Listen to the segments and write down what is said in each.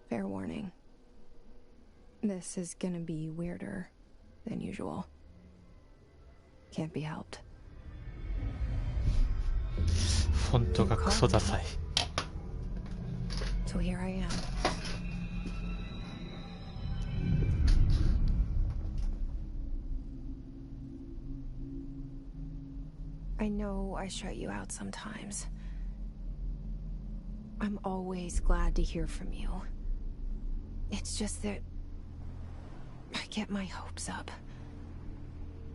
Fair warning. This is gonna be weirder than usual. Can't be helped. フォントがクソダサい。 So here I am. I know I shut you out sometimes. I'm always glad to hear from you. It's just that I get my hopes up.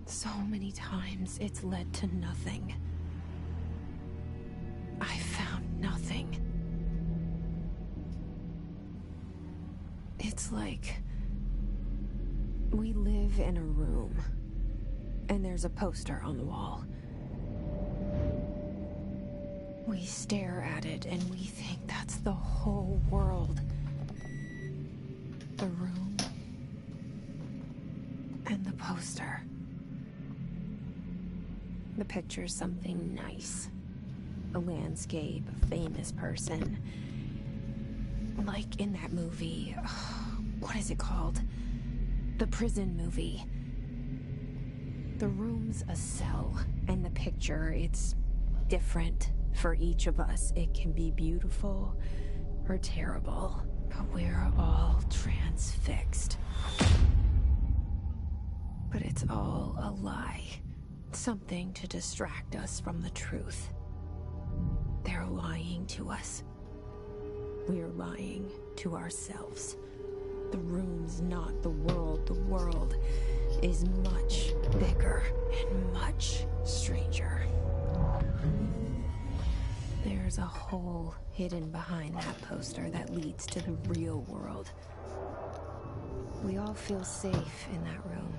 So many times it's led to nothing. I found nothing. It's like we live in a room and there's a poster on the wall. We stare at it and we think that's the whole world. The room and the poster. The picture's something nice. A landscape, a famous person. Like in that movie, what is it called? The prison movie. The room's a cell, and the picture, it's different for each of us. It can be beautiful, are terrible, but we're all transfixed. But it's all a lie. Something to distract us from the truth. They're lying to us. We're lying to ourselves. The room's not the world. The world is much bigger and much stranger. There's a hole hidden behind that poster that leads to the real world. We all feel safe in that room.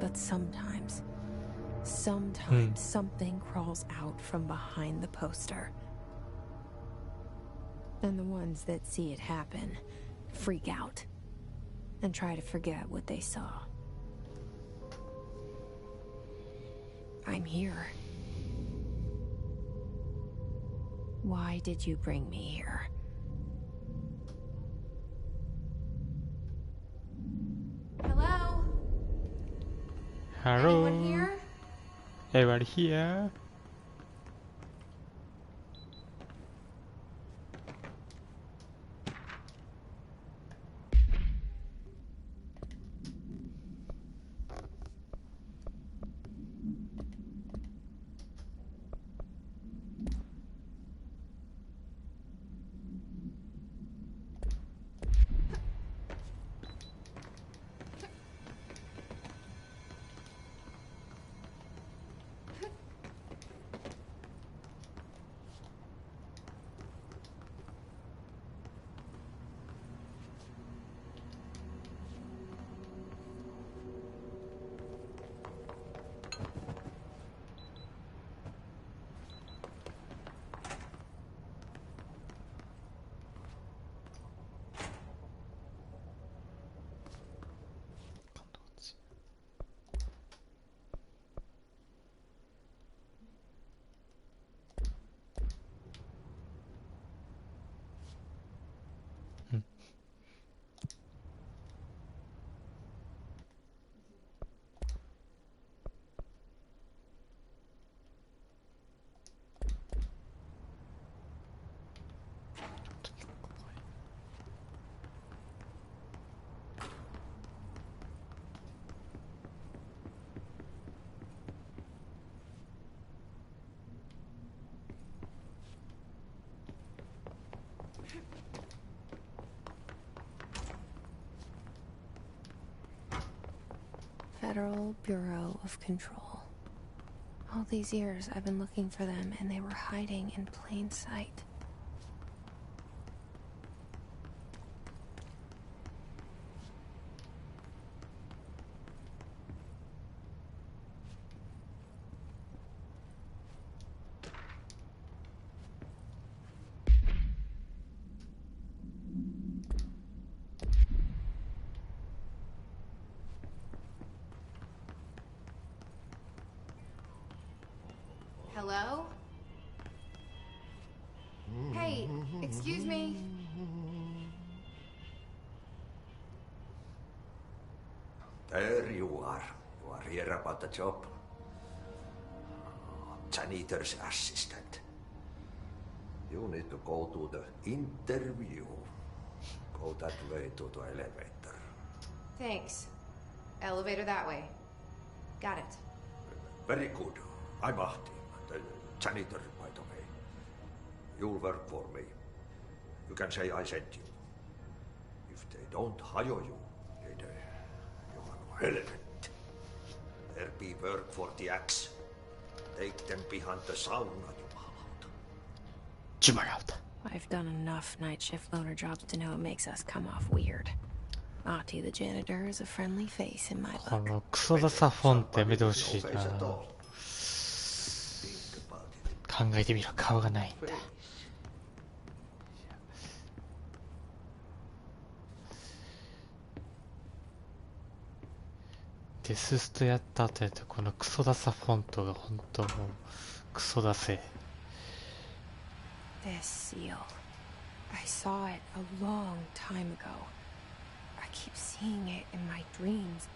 But sometimes something crawls out from behind the poster. And the ones that see it happen freak out and try to forget what they saw. I'm here. Why did you bring me here? Hello? Hello. Anyone here? Everybody here? Federal Bureau of Control. All these years I've been looking for them and they were hiding in plain sight. Hello? Hey, excuse me. There you are. You are here about the job. Janitor's assistant. You need to go to the interview. Go that way to the elevator. Thanks. Elevator that way. Got it. Very good. I'm Ahti, the janitor, by the way. You'll work for me. You can say I sent you. If they don't hire you, then you are relevant. There be work for the axe. Take them behind the sauna, Jumalauta. I've done enough night shift loner jobs to know it makes us come off weird. Ahti the janitor is a friendly face in my こ book. のクソダサフォンってやめてほしいな。考えてみろ、顔がないんだ。デスストやった後やとこのクソダサフォントが本当もうクソダセ。 This seal. I saw it a long time ago. I keep seeing it in my dreams.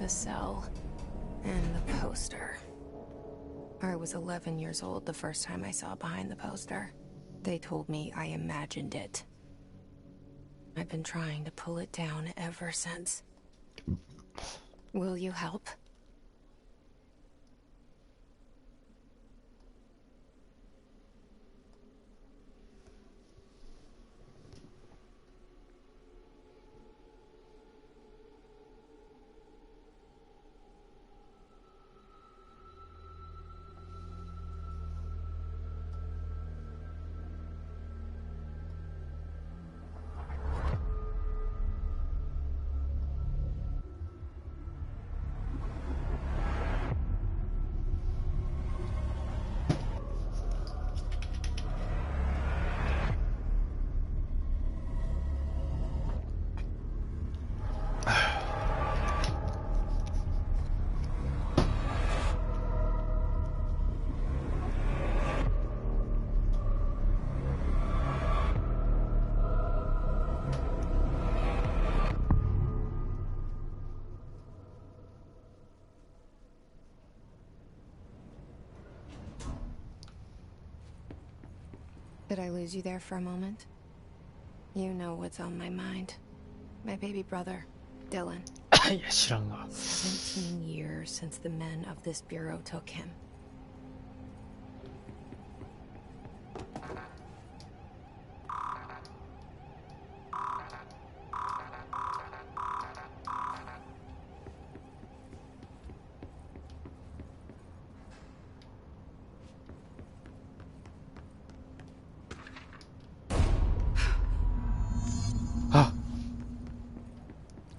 The cell. And the poster. I was 11 years old the first time I saw behind the poster. They told me I imagined it. I've been trying to pull it down ever since. Will you help? Did I lose you there for a moment? You know what's on my mind. My baby brother, Dylan. いや、知らんが。17 years since the men of this bureau took him.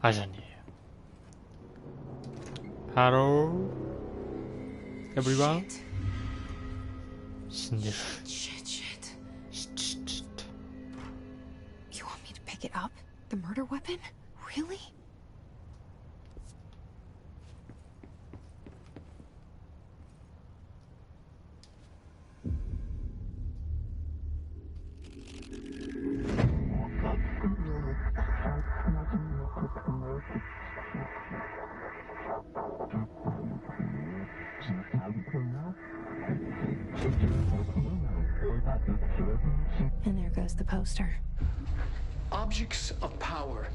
Ah, じゃねえよ。Hello? Everyone? 死んでる。Shit. You want me to pick it up? The murder weapon? Really? And there goes the poster. Objects of power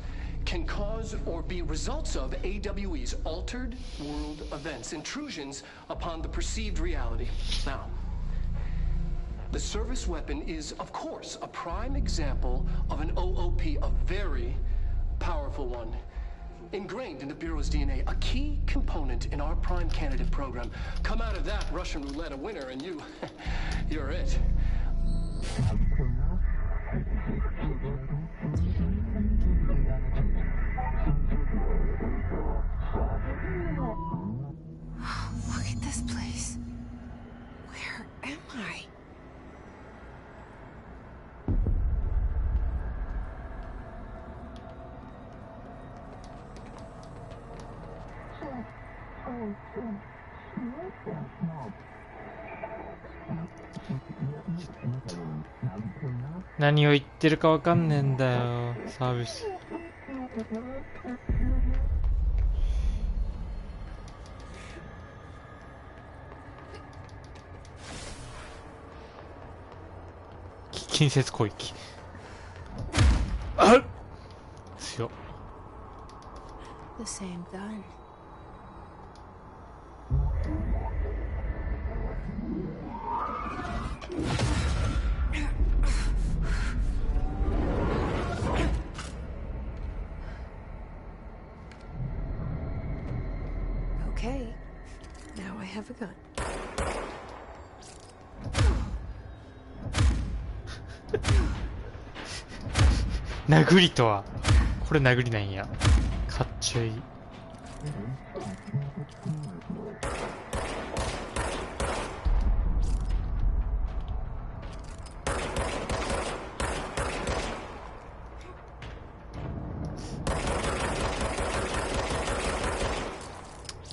can cause or be results of AWE's altered world events, intrusions upon the perceived reality. Now, the service weapon is, of course, a prime example of an OOP, a very powerful one. Ingrained in the Bureau's DNA, a key component in our prime candidate program. Come out of that Russian roulette a winner and you're it. Look at this place. Where am I?何を言ってるかわかんねえんだよ、サービス。近接攻撃。あっ、強っ。The same gun. Okay, now I have a gun. 殴りとはこれ殴りなんや。かっちょいい。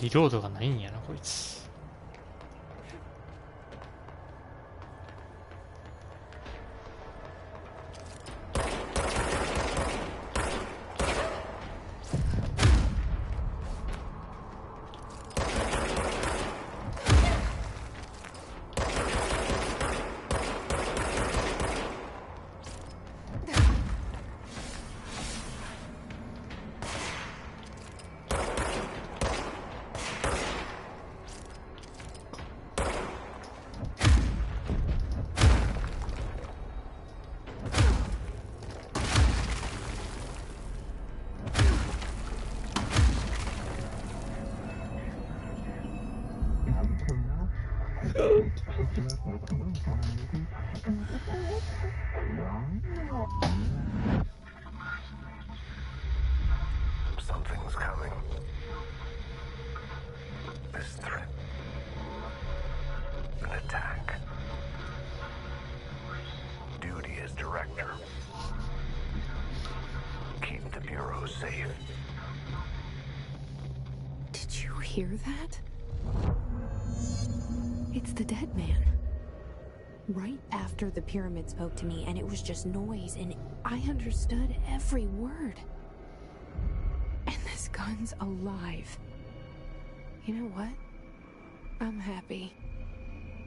リロードがないんやなこいつ。Something's coming. This threat. An attack. Duty as director. Keep the Bureau safe. Did you hear that? It's the dead man. Right after the pyramid spoke to me, and it was just noise, and I understood every word. And this gun's alive. You know what? I'm happy.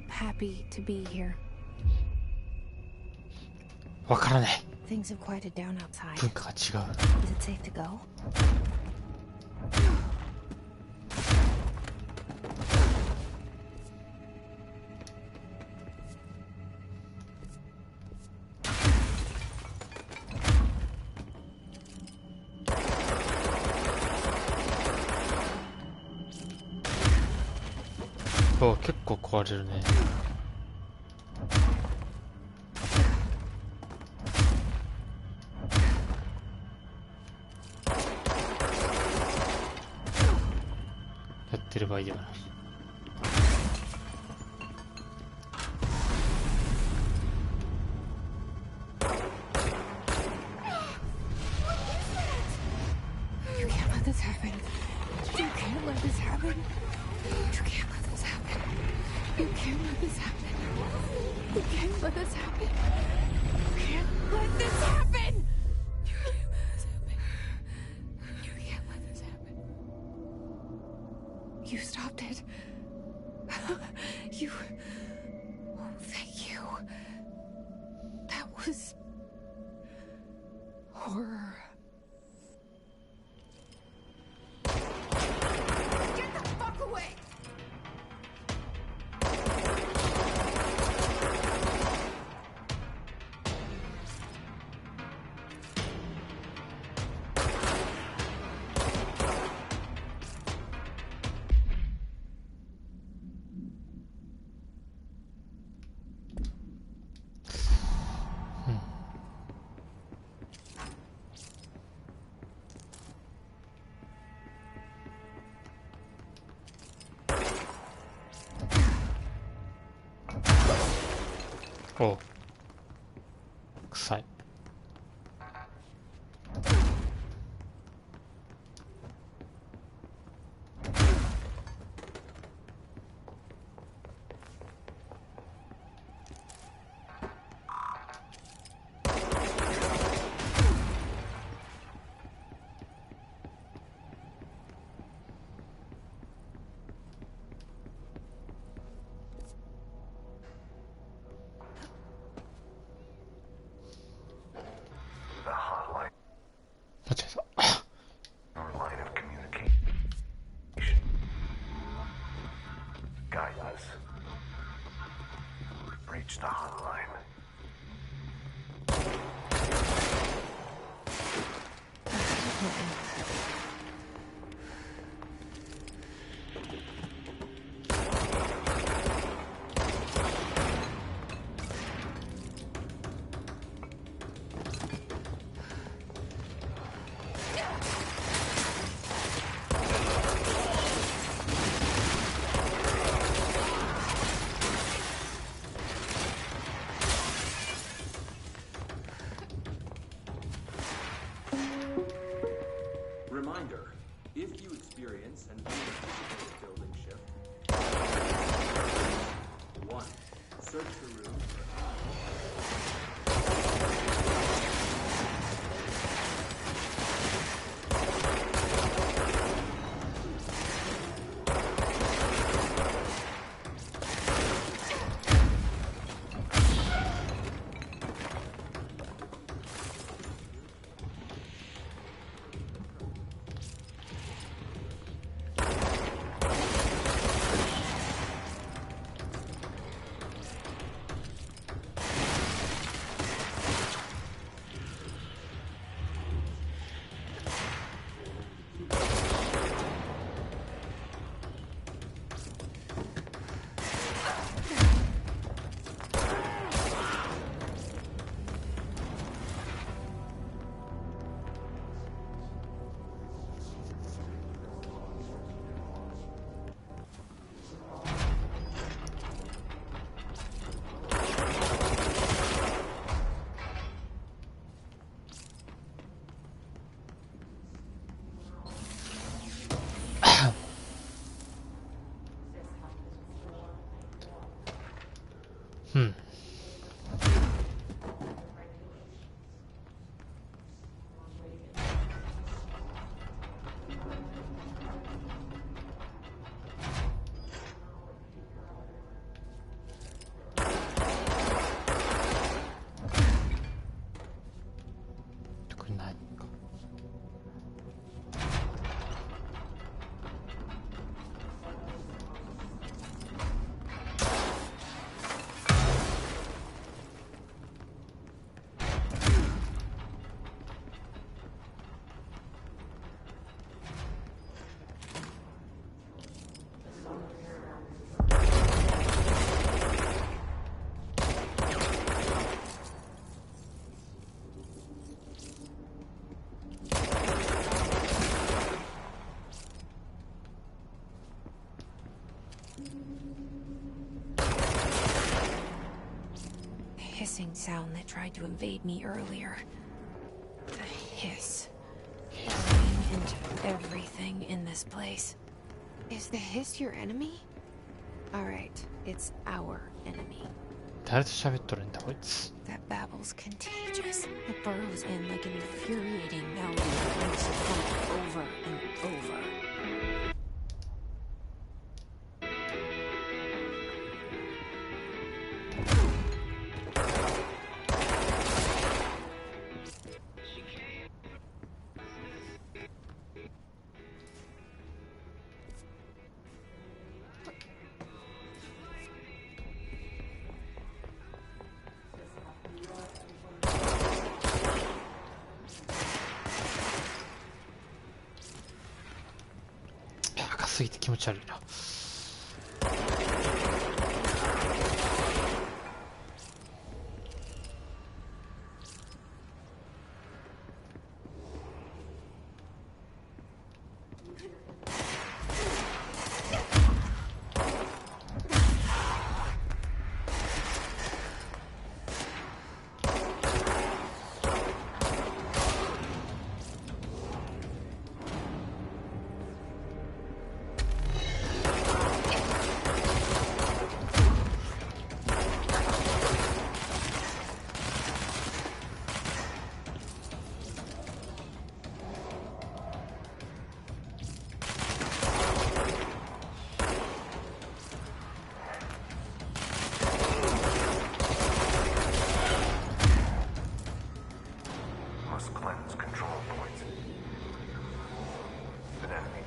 Happy to be here. わからない。 Things have quieted down outside. 文化が違う。 Is it safe to go?お、結構壊れるね。やってる場合ではない。You can't let this happen. You can't let this happen. You can't let this happen. You can't let this happen. You can't let this happen. You can't let this happen. You can't let this happen. You stopped it. You... Oh, thank you. That was... horror. Get the fuck away!お、臭い。The hotline. 間違えた。 Our line of communication. Guide us. Reach the hotline. Reminder, if you experience an unanticipated building shift, 1. Search the room for... sound that tried to invade me earlier. The hiss. Burrowing into everything in this place. Is the hiss your enemy? Alright, it's our enemy. 誰と喋っとるんだこいつ。 That babble's contagious. It burrows in like an infuriating melody that makes you pump over and over.赤すぎて気持ち悪いな。Must cleanse control points. An enemy.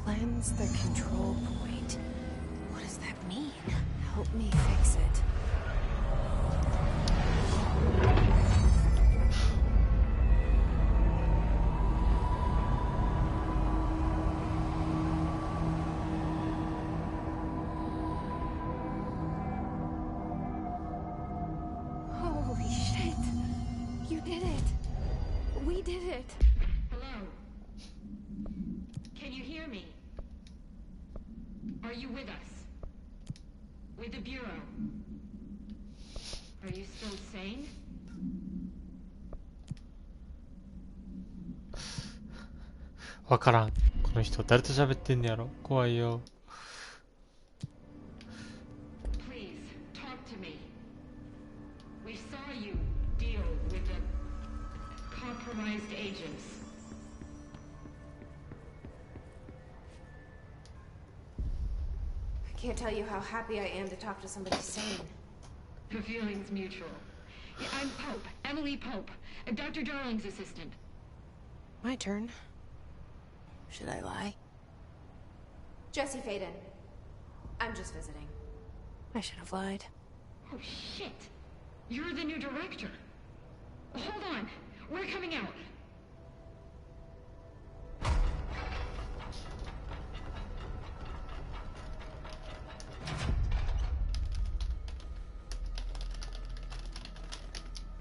Cleanse the control point. What does that mean? Help me fix it. Holy shit. You did it. We did it. Hello? Can you hear me? Are you with us? With the Bureau? Are you still sane? わからん。この人誰と喋ってんねやろ。怖いよ。 Please, talk to me. We saw you deal with the compromised agents. I can't tell you how happy I am to talk to somebody sane. The feeling's mutual. Yeah, I'm Pope, Emily Pope, Dr. Darling's assistant. My turn. Should I lie? Jesse Faden. I'm just visiting. I should have lied. Oh, shit. You're the new director. Hold on. We're coming out.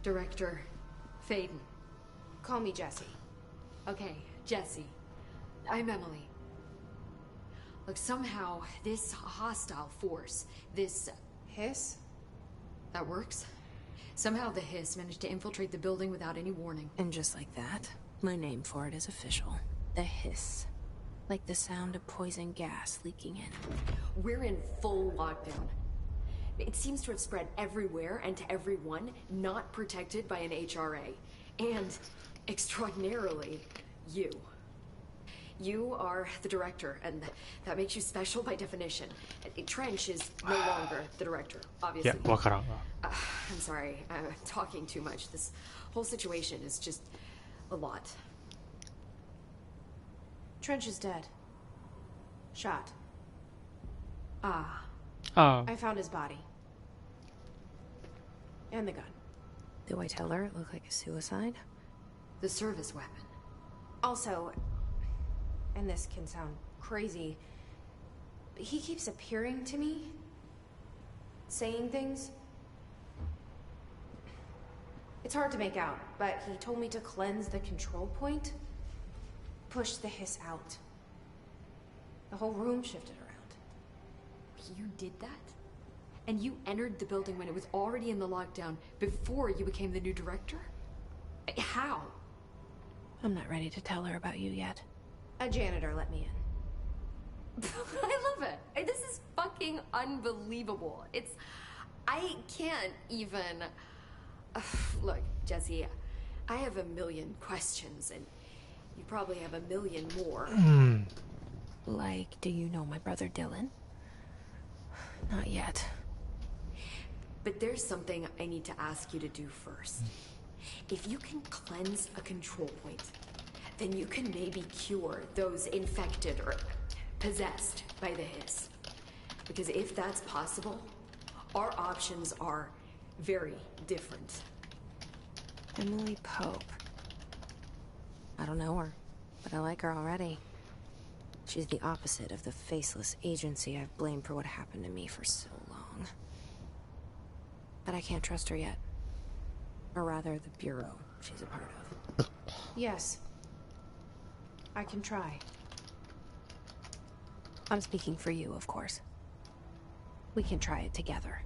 Director Faden. Call me Jesse. Okay, Jesse. I'm Emily. Look, somehow this hostile force, this... Hiss? that works? Somehow the hiss managed to infiltrate the building without any warning. And just like that, my name for it is official. The hiss. Like the sound of poison gas leaking in. We're in full lockdown. It seems to have spread everywhere and to everyone not protected by an HRA. And, extraordinarily, you. You are the director, and that makes you special by definition. Trench is no longer the director, い obviously. や、わからんわ。 I'm sorry, I'm talking too much. This whole situation is just a lot. Trench is dead. Shot. Ah, ああ、 I found his body. And the gun. Do I tell her it looked like a suicide? the service weapon. Also, and this can sound crazy, but he keeps appearing to me, saying things. It's hard to make out, but he told me to cleanse the control point. pushed the hiss out. The whole room shifted around. You did that? And you entered the building when it was already in the lockdown before you became the new director? How? I'm not ready to tell her about you yet. A janitor let me in. I love it. This is fucking unbelievable. I can't even... Look, Jesse, I have a million questions, and you probably have a million more. Like, do you know my brother Dylan? Not yet. But there's something I need to ask you to do first. If you can cleanse a control point, then you can maybe cure those infected or possessed by the hiss. Because if that's possible, our options are very different. Emily Pope. I don't know her, but I like her already. She's the opposite of the faceless agency I've blamed for what happened to me for so long. But I can't trust her yet. Or rather, the bureau she's a part of. Yes. I can try. I'm speaking for you, of course. We can try it together.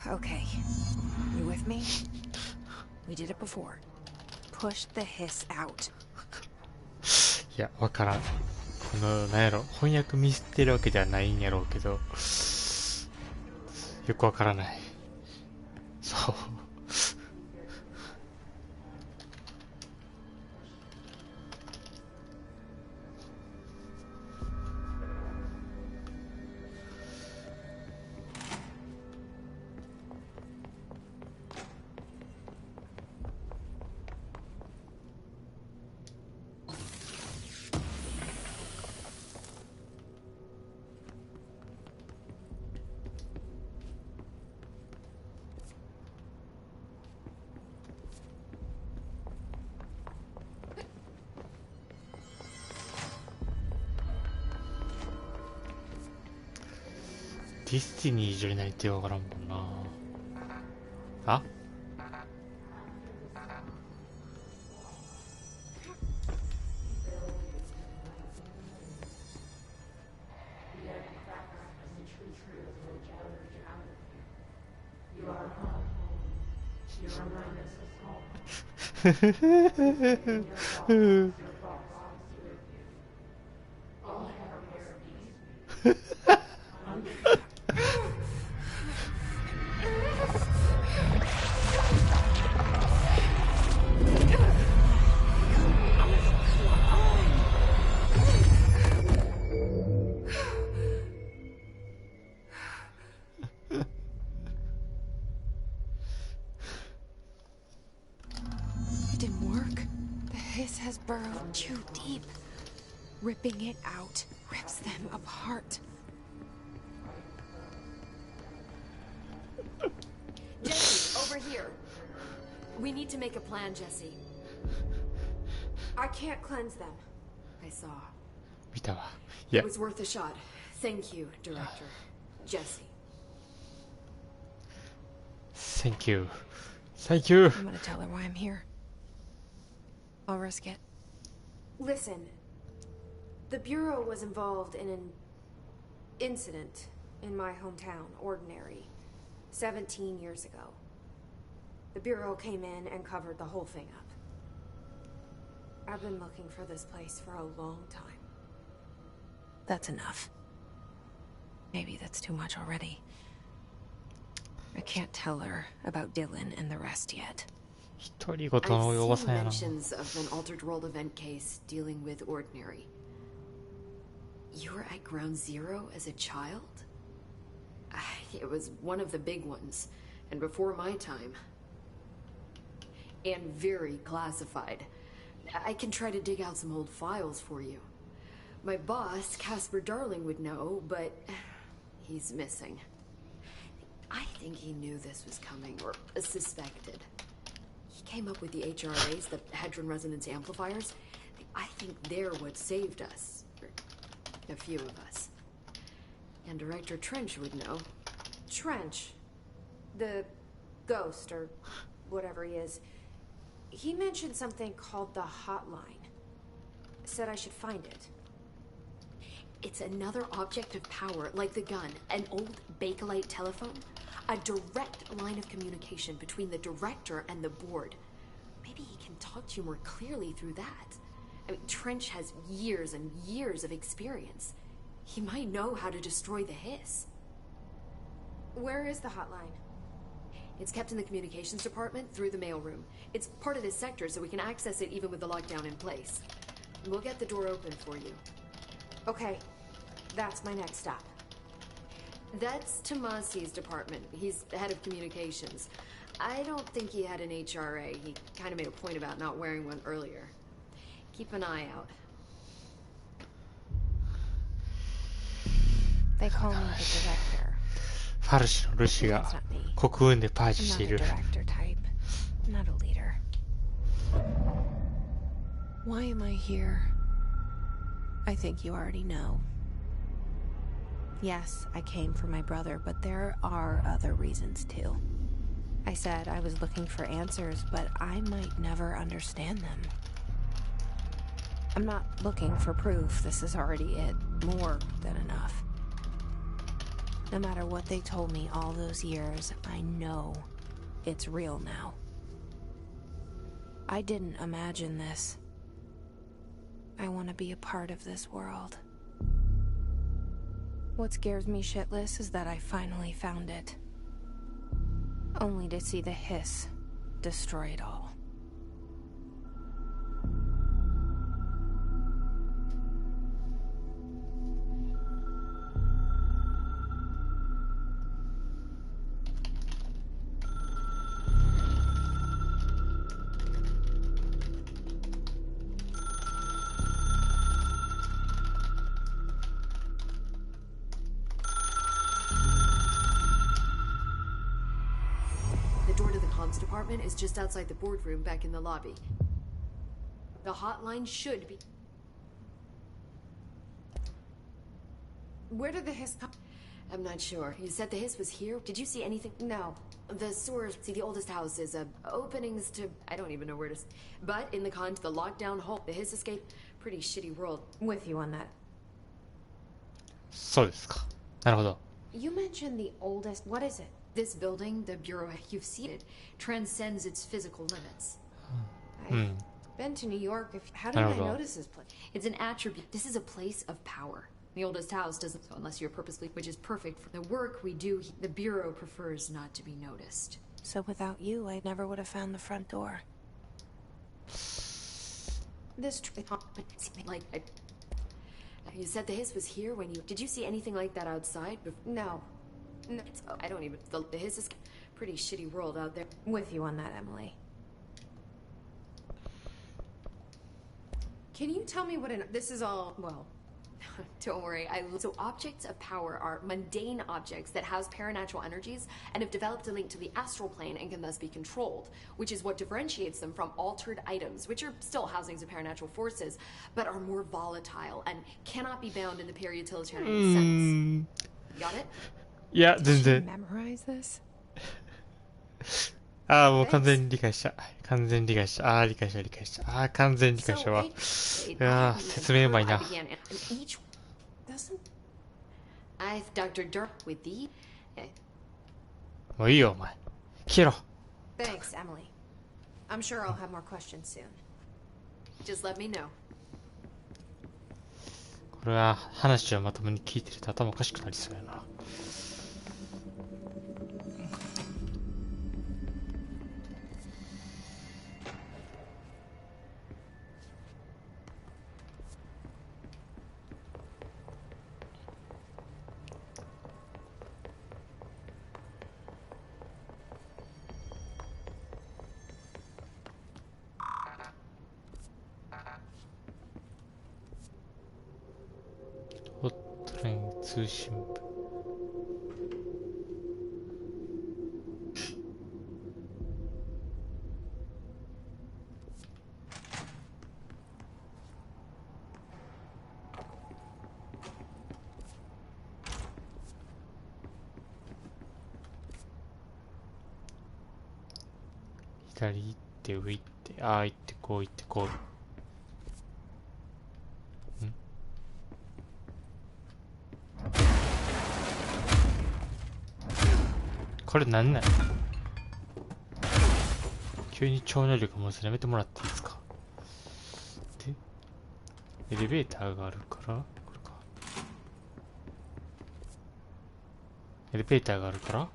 Okay. You with me? We did it before. Push the hiss out. いや、わからん。この、なんやろ、翻訳ミスってるわけではないんやろうけど、よくわからない。そう。ディスティニー以上になりてわからんもんな。あburrowed too deep. Ripping it out rips them apart. Jesse, over here. We need to make a plan, Jesse. I can't cleanse them. I saw. 見たわ。いや。 It was worth a shot. Thank you, Director. Jesse. Thank you. Thank you. I'm gonna tell her why I'm here. I'll risk it. Listen, the Bureau was involved in an incident in my hometown, Ordinary, 17 years ago. The Bureau came in and covered the whole thing up. I've been looking for this place for a long time. That's enough. Maybe that's too much already. I can't tell her about Dylan and the rest yet. I've seen mentions of an altered world event case dealing with Ordinary. You were at Ground Zero as a child? It was one of the big ones, and before my time. And very classified. I can try to dig out some old files for you. My boss, Casper Darling, would know, but he's missing. I think he knew this was coming, or suspected. He came up with the HRAs, the Hadron Resonance Amplifiers. I think they're what saved us. Or a few of us. And Director Trench would know. Trench? The ghost, or whatever he is. He mentioned something called the hotline. Said I should find it. It's another object of power, like the gun, an old Bakelite telephone. A direct line of communication between the director and the board. Maybe he can talk to you more clearly through that. I mean, Trench has years and years of experience. He might know how to destroy the hiss. Where is the hotline? It's kept in the communications department through the mailroom. It's part of this sector, so we can access it even with the lockdown in place. We'll get the door open for you. Okay, that's my next stop. That's Tomasi's department. He's the head of communications. I don't think he had an HRA. He kind of made a point about not wearing one earlier. Keep an eye out. They call me the director. ファルシのルシが国運でパージ I'm してい not る a。director type. Not a leader. Why am I here? I think you already know. Yes, I came for my brother, but there are other reasons too. I said I was looking for answers, but I might never understand them. I'm not looking for proof. This is already it. More than enough. No matter what they told me all those years, I know it's real now. I didn't imagine this. I want to be a part of this world. What scares me shitless is that I finally found it. Only to see the hiss destroy it all. Department is just outside the boardroom back in the lobby. The hotline should be... Where did the hiss come? I'm not sure. You said the hiss was here? Did you see anything? No. The sewers, see, the oldest house is openings to... I don't even know where to... But in the the lockdown hole, the hiss escape, pretty shitty world. With you on that. そうですか。なるほど。 You mentioned the oldest... What is it? This building, the Bureau, you've seen it, transcends its physical limits. I've been to New York. How did I notice this place? It's an attribute. This is a place of power. The oldest house doesn't, so unless you're purposely, which is perfect for the work we do. The Bureau prefers not to be noticed. So without you, I never would have found the front door. This you said the hiss was here when you... Did you see anything like that outside? No. No, I don't even... The hiss is pretty shitty world out there. With you on that, Emily. Can you tell me what this is all... Well... Don't worry. So objects of power are mundane objects that house paranatural energies and have developed a link to the astral plane and can thus be controlled, which is what differentiates them from altered items, which are still housings of paranatural forces, but are more volatile and cannot be bound in the peri-utilitarian sense. Got it? いや、全然。 Memorize this? ああ、もう完全に理解した。完全に理解した。ああ、理解した、理解した。ああ、完全に理解したわ。いやー、説明うまいな。もういいよ、お前。消えろ。Thanks, Emily. I'm sure I'll have more questions soon. Just let me know. これは話をまともに聞いてると頭おかしくなりそうやな。通信部。左行って上行って。て、ああ行ってこう行ってこう。これなんなん？急に超能力もやめてもらっていいですか？で、エレベーターがあるから、これか。エレベーターがあるから、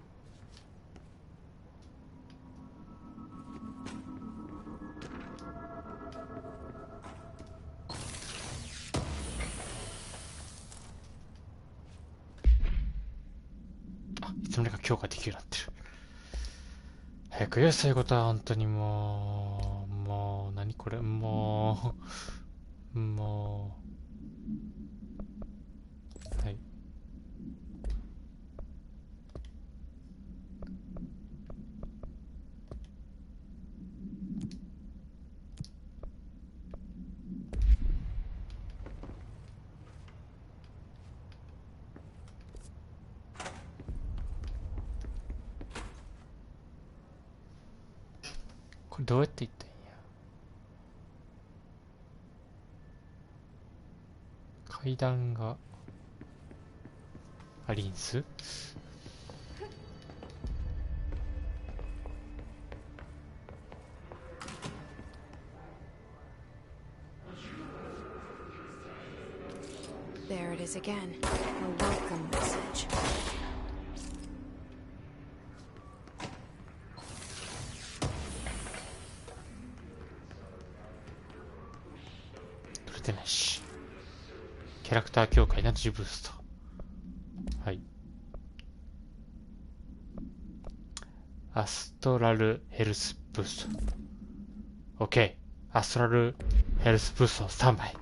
いつの間にか強化できるようになってる。早くよ、そういうことは本当にもう、何これ、もう、はい。これどうやっていったらいいんや。階段がありんす。There it is again. A welcome message.取れてないし。キャラクター協会ナジブースト。はい。アストラルヘルスブースト。OK。アストラルヘルスブーストスタンバイ。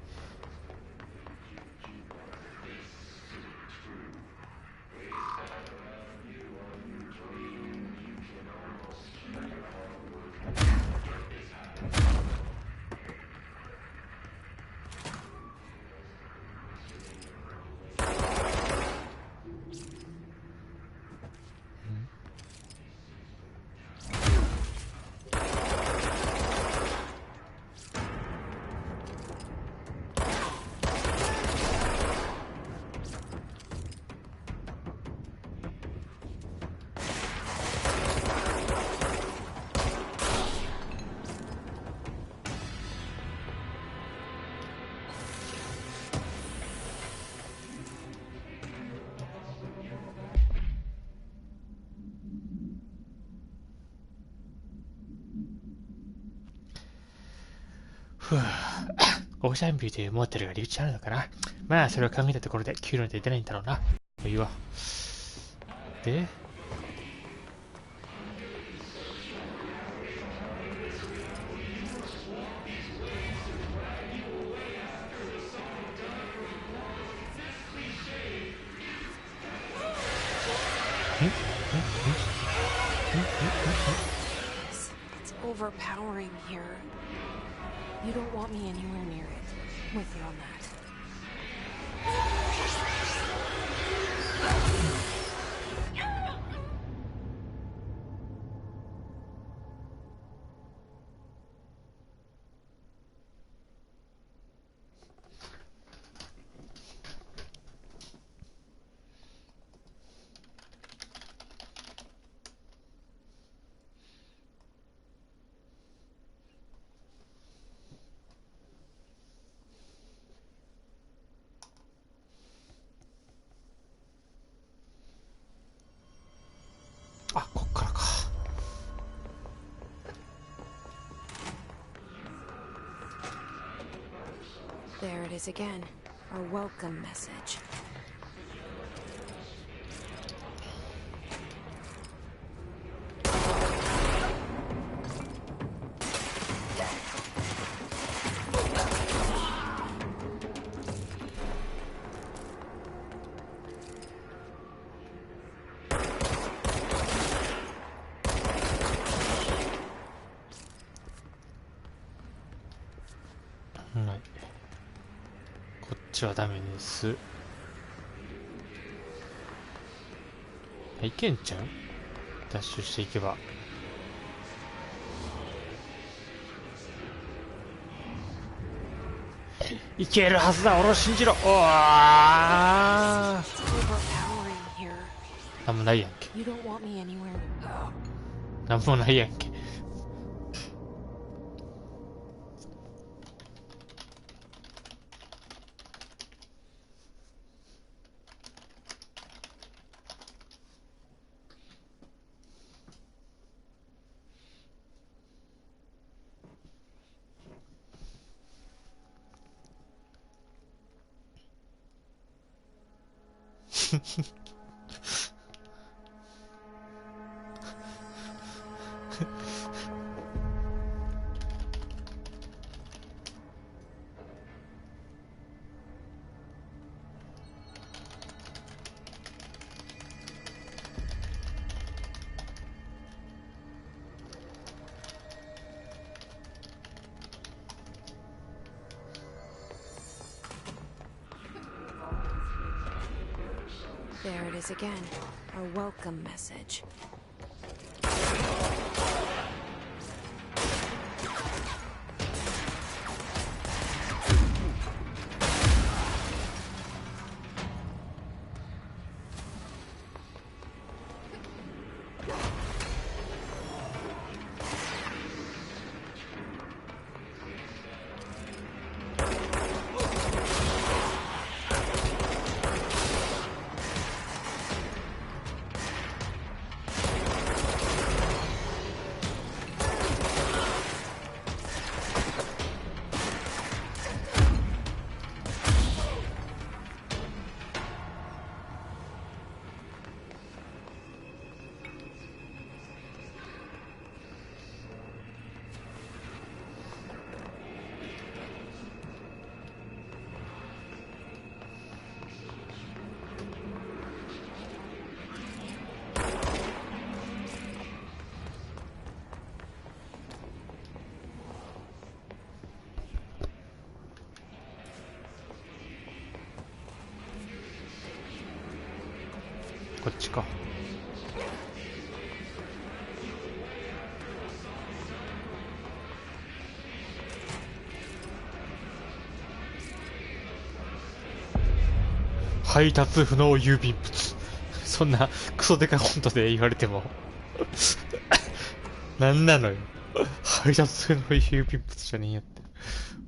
ふぅ。オーシャンビューというモーテルが留置あるのかな。まあ、それを考えたところで、給料なんて出ないんだろうな。いいわ。で、It's overpowering here. You don't want me anywhere near it. With you on that.あ、こっからか。There it is again. A welcome message.はい。こっちはダメです。いけんちゃう？ダッシュしていけば。いけるはずだ、俺を信じろ。おわー、 Overpowering here. なんもないやんけ。 You don't want me anywhere. なんもないやんけ。There it is again. A welcome message.こっちか。配達不能郵便物。そんなクソデカフォントで言われてもなんなのよ。配達不能郵便物じゃねえやって。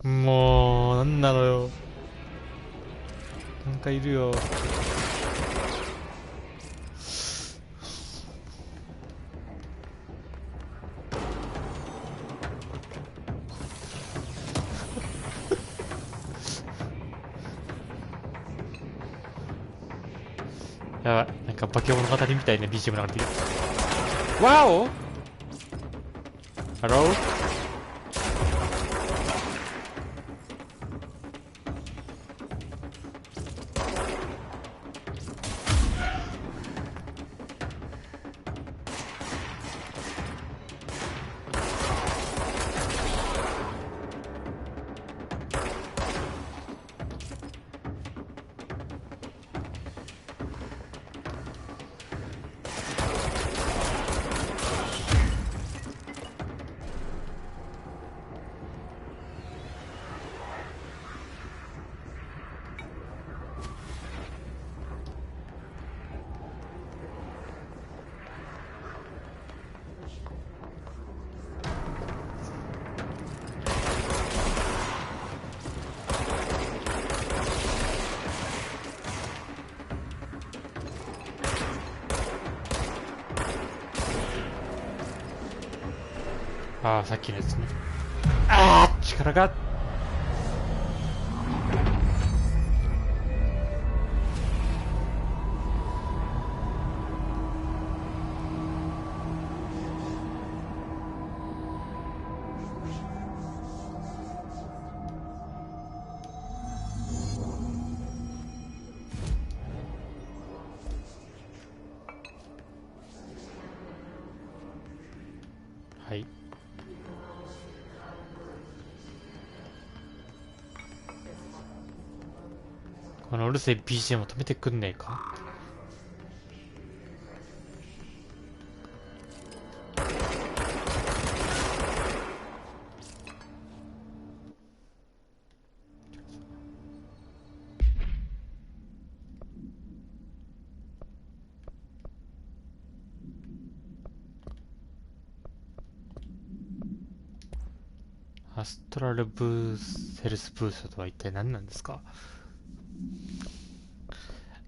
もうなんなのよ。なんかいるよ。やばい、なんか化け物語みたいな BGM 流れてる。ワオ！ハロー？ああ、さっきのやつね。ああ、力が。はい。このうるせえ BGM を止めてくんねえか。アストラルブースヘルスブーストとは一体何なんですか？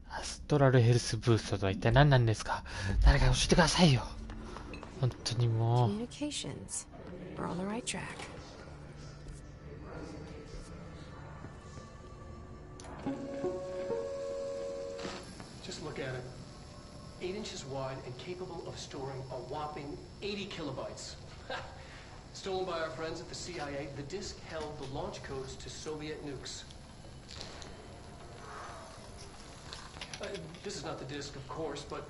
アストラルヘルスブーストとは一体何なんですか？誰か教えてくださいよ。本当にもう。Communications. We're on the right track. Just look at it. 8 inches wide and capable of storing a whopping 80 kilobytes. Stolen by our friends at the CIA, the disk held the launch codes to Soviet nukes. This is not the disk, of course, but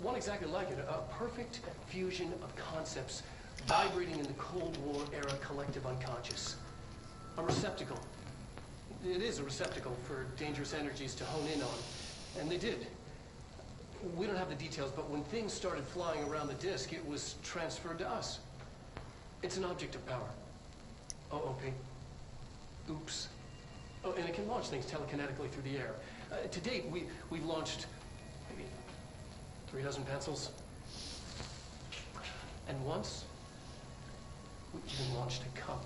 one exactly like it. A perfect fusion of concepts vibrating in the Cold War era collective unconscious. A receptacle. It is a receptacle for dangerous energies to hone in on. And they did. We don't have the details, but when things started flying around the disk, it was transferred to us. It's an object of power. OOP. Oops. Oh, and it can launch things telekinetically through the air. To date, we've launched maybe 3 dozen pencils. And once, we even launched a cup.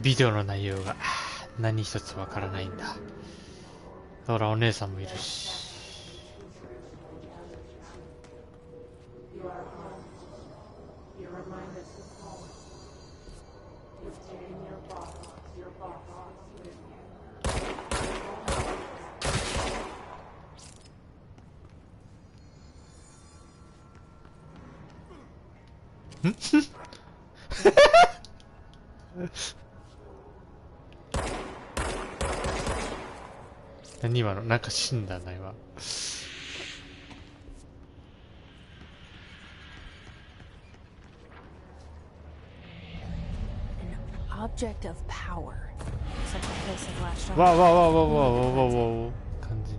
Video の内容が何一つわからないんだ。ほらお姉さんもいるし。何今のなんか死んだな今。Object of power. Looks like the place I've latched on. わ感じ。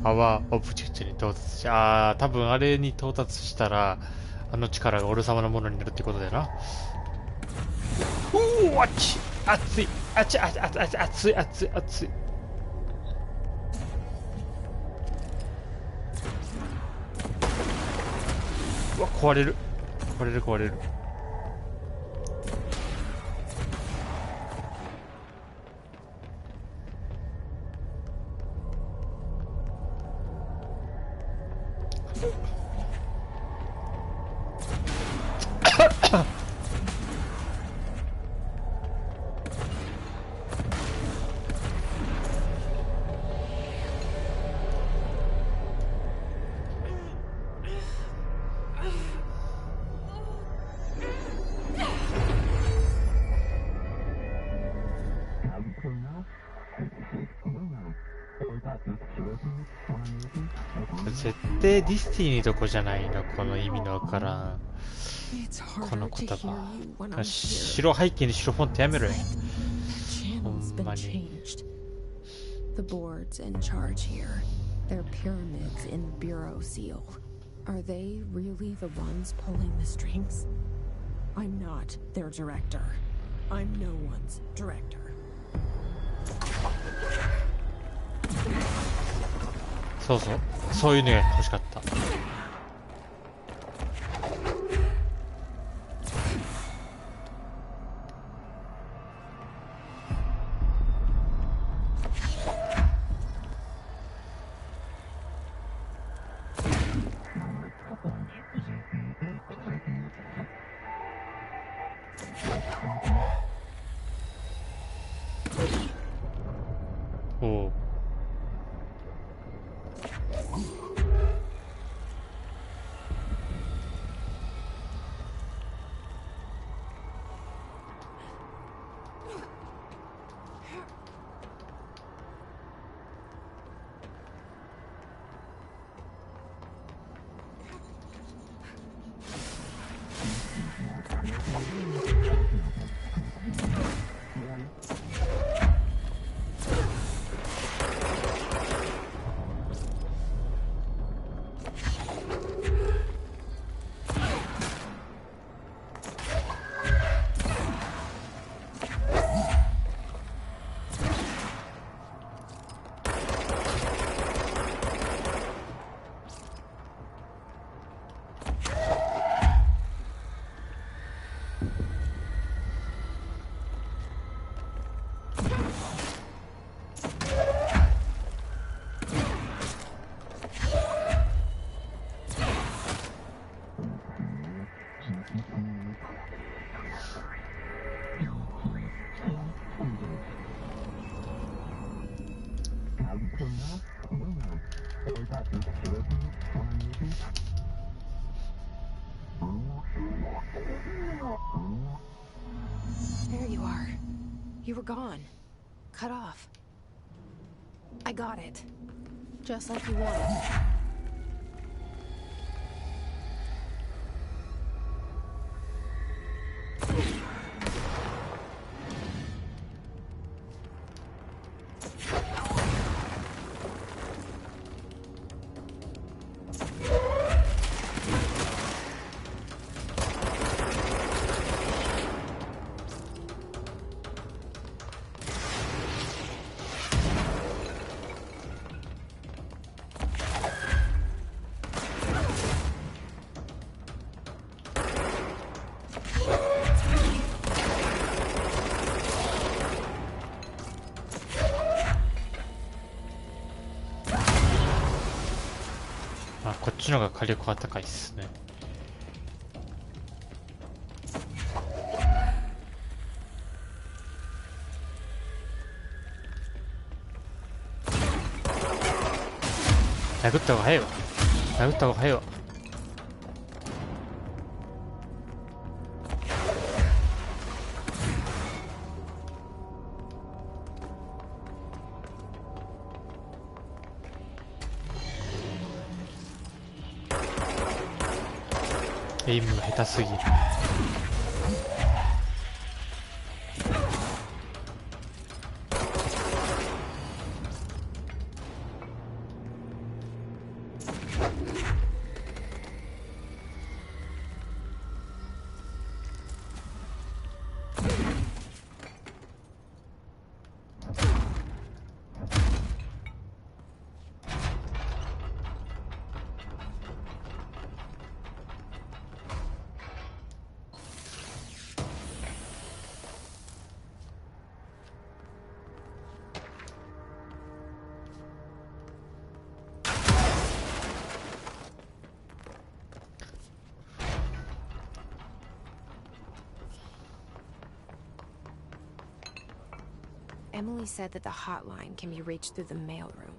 パワーオブジェクトに到達し、多分あれに到達したらあの力が俺様のものになるってことだよな。うわっち熱い熱い。うわ壊れる。絶対ディスティニーとこじゃないの、この意味のわからんこの言葉。白背景に白フォントやめろよ。ほんまに。The boards in charge here. They're pyramids in the bureau seal. Are they really the ones pulling the strings? I'm not their director. I'm no one's director. そういうのが欲しかった。You were gone. Cut off. I got it. Just like you wanted.こっちの方が火力は高いっすね。殴った方が早いわ。殴った方が早いわ。エイムが下手すぎる。Emily said that the hotline can be reached through the mailroom.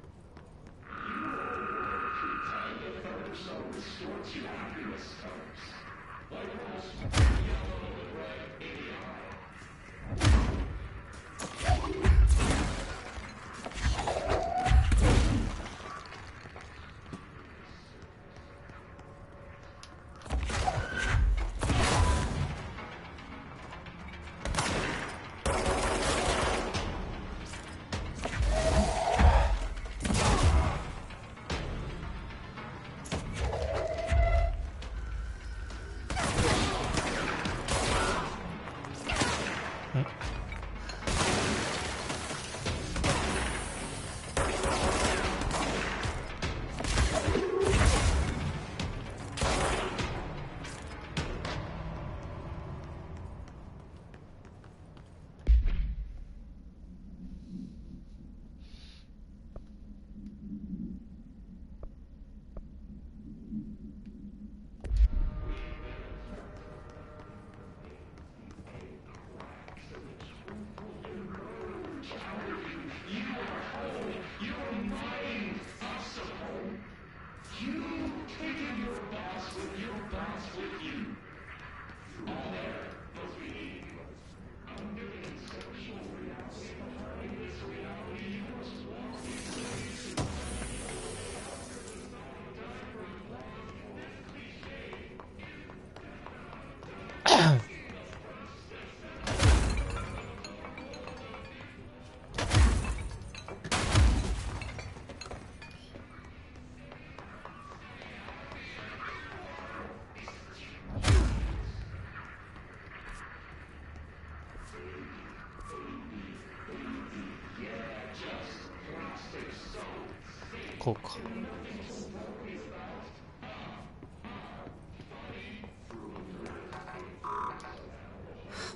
こうか。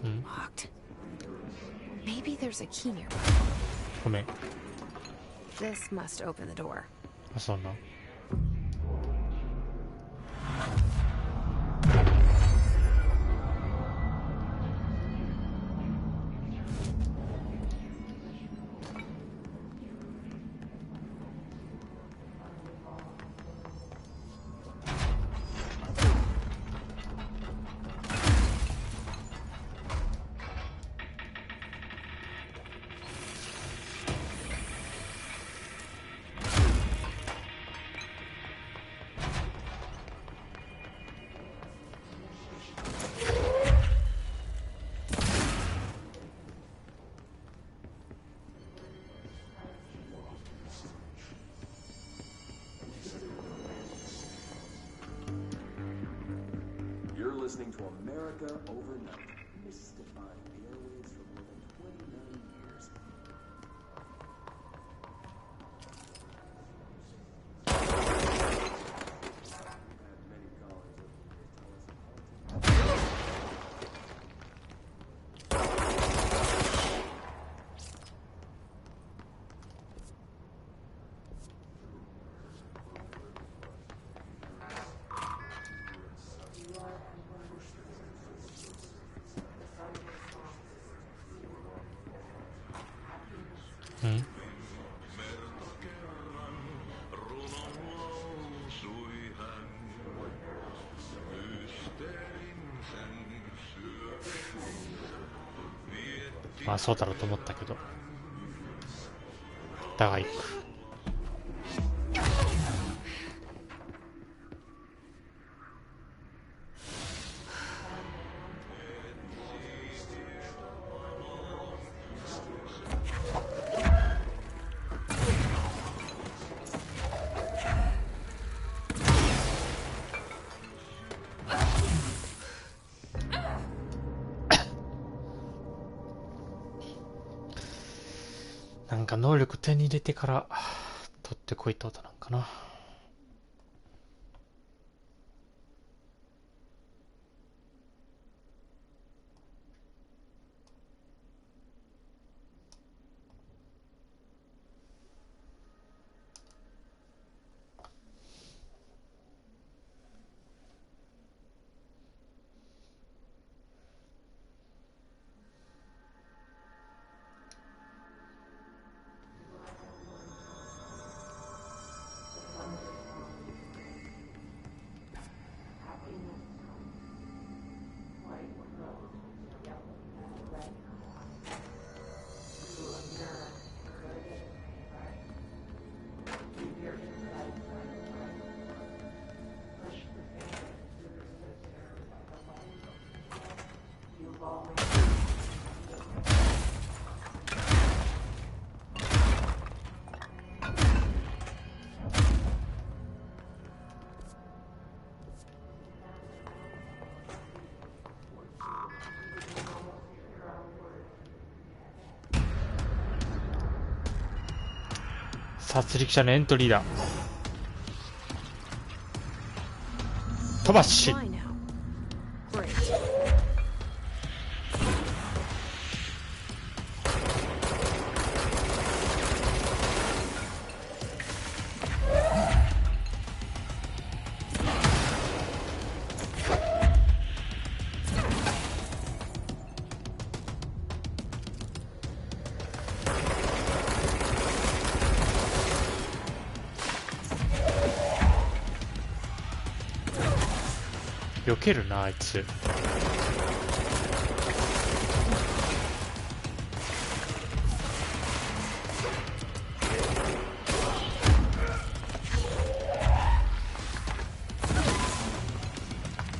Locked. Maybe there's a key nearby. ごめん。 This must open the door. あ、そんな。listening to America Overnight, mystifying the airwaves for more than 29 years.まあそうだろうと思ったけど、だが行く。なんか能力手に入れてから取ってこいってことなんかな。殺戮者のエントリーだ。飛ばし。避けるなあいつ。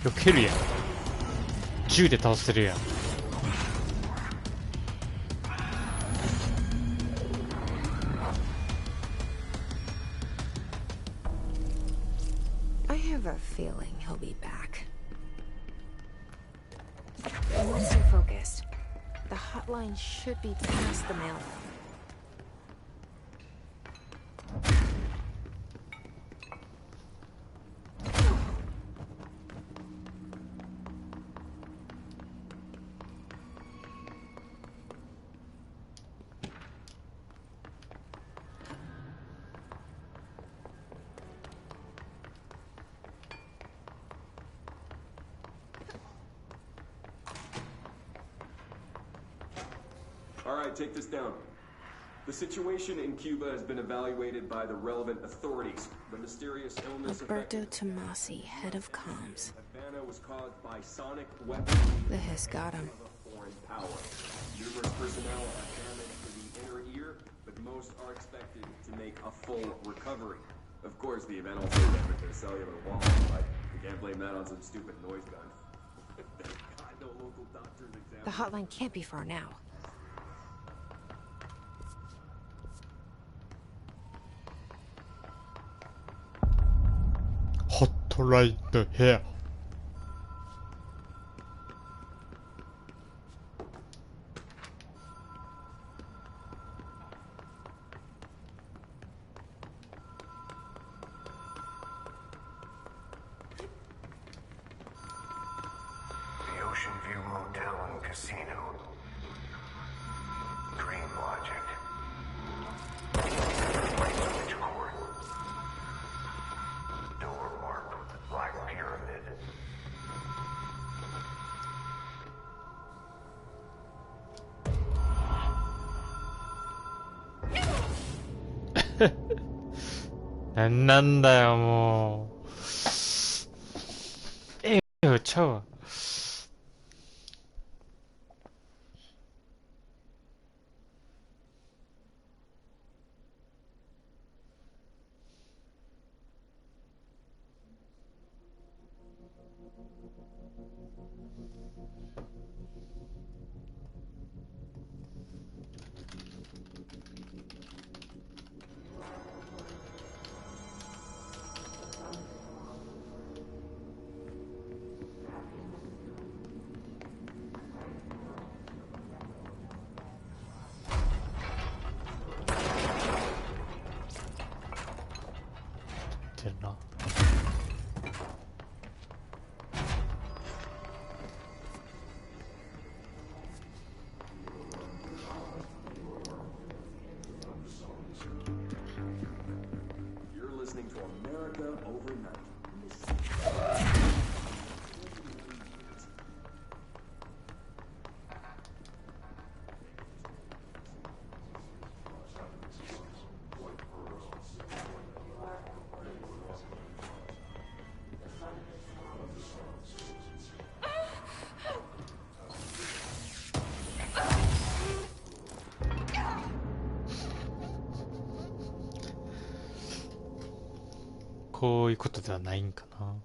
避けるやん。銃で倒せるやん。I have a feeling he'll be back. Once you're focused, the hotline should be past the mailroom. Alright, take this down. The situation in Cuba has been evaluated by the relevant authorities. The mysterious illness Alberto Tomasi, head of comms. Havana was caused by sonic weapons This got him. of a foreign power. Numerous personnel have damage to the inner ear, but most are expected to make a full recovery. Of course, the event also damaged their cellular wall, but you can't blame that on some stupid noise gun. Thank God no local doctors examined. The hotline can't be far now. Hot right here. hotel and casino. Dream logic. Switchboard. Door marked with the black pyramid.なんだよもう。ちゃうわ。ってるな。You're listening to America Overnight.こういうことではないんかな。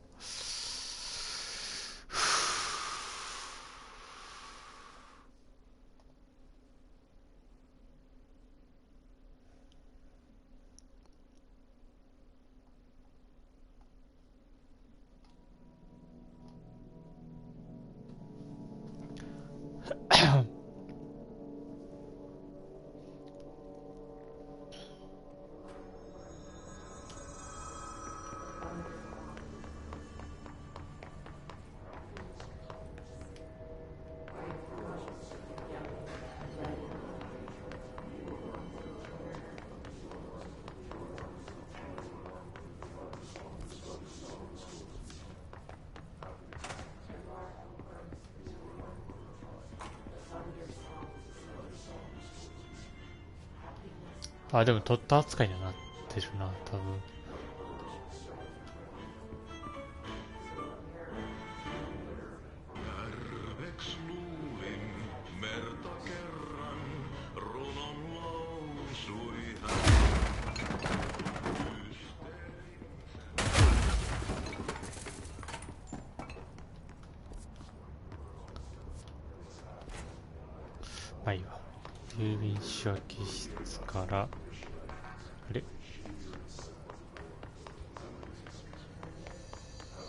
あ、でも取った扱いにはなってるな、多分。まあいいわ。郵便仕分け室から、あれ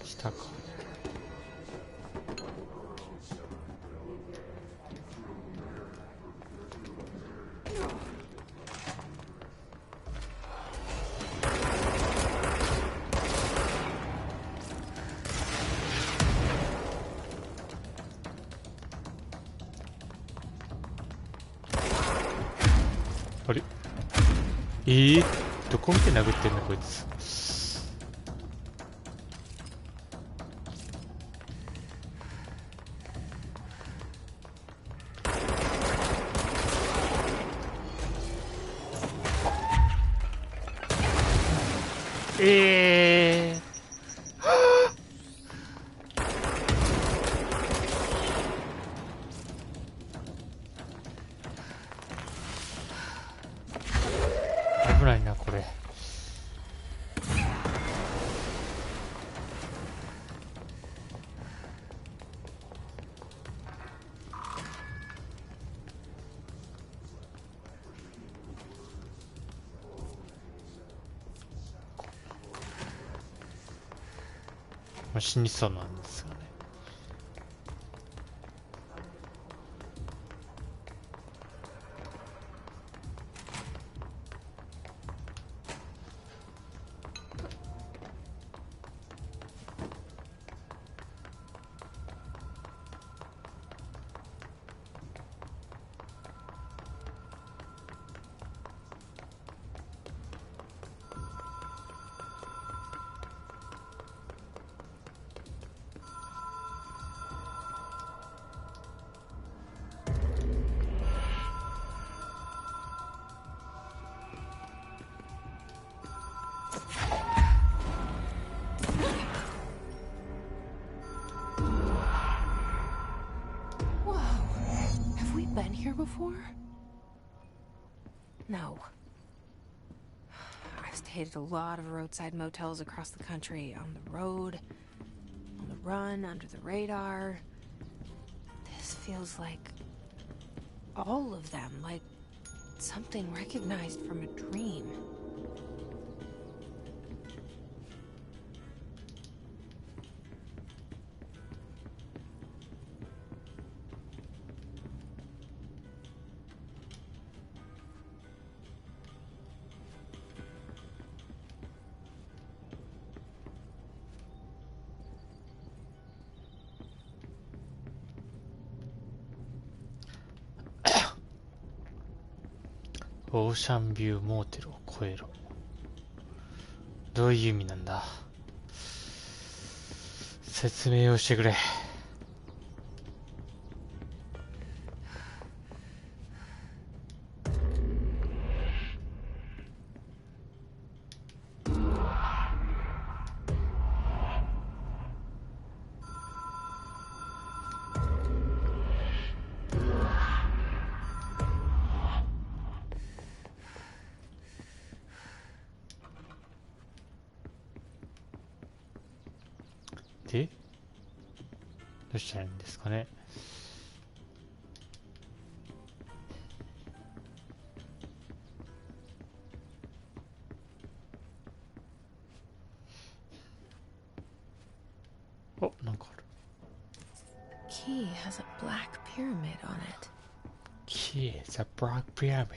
下か。あれどこ見て殴ってんのこいつ。危ないなこれ。まあ、死にそうなんですよね。before? No. I've stayed at a lot of roadside motels across the country, on the road, on the run, under the radar. This feels like all of them, like something recognized from a dream. オーシャンビューモーテルを越えろ。どういう意味なんだ。説明をしてくれ。で、どうしたらいいんですかね。お、なんかある。Key has a black pyramid on it. Key is a black pyramid.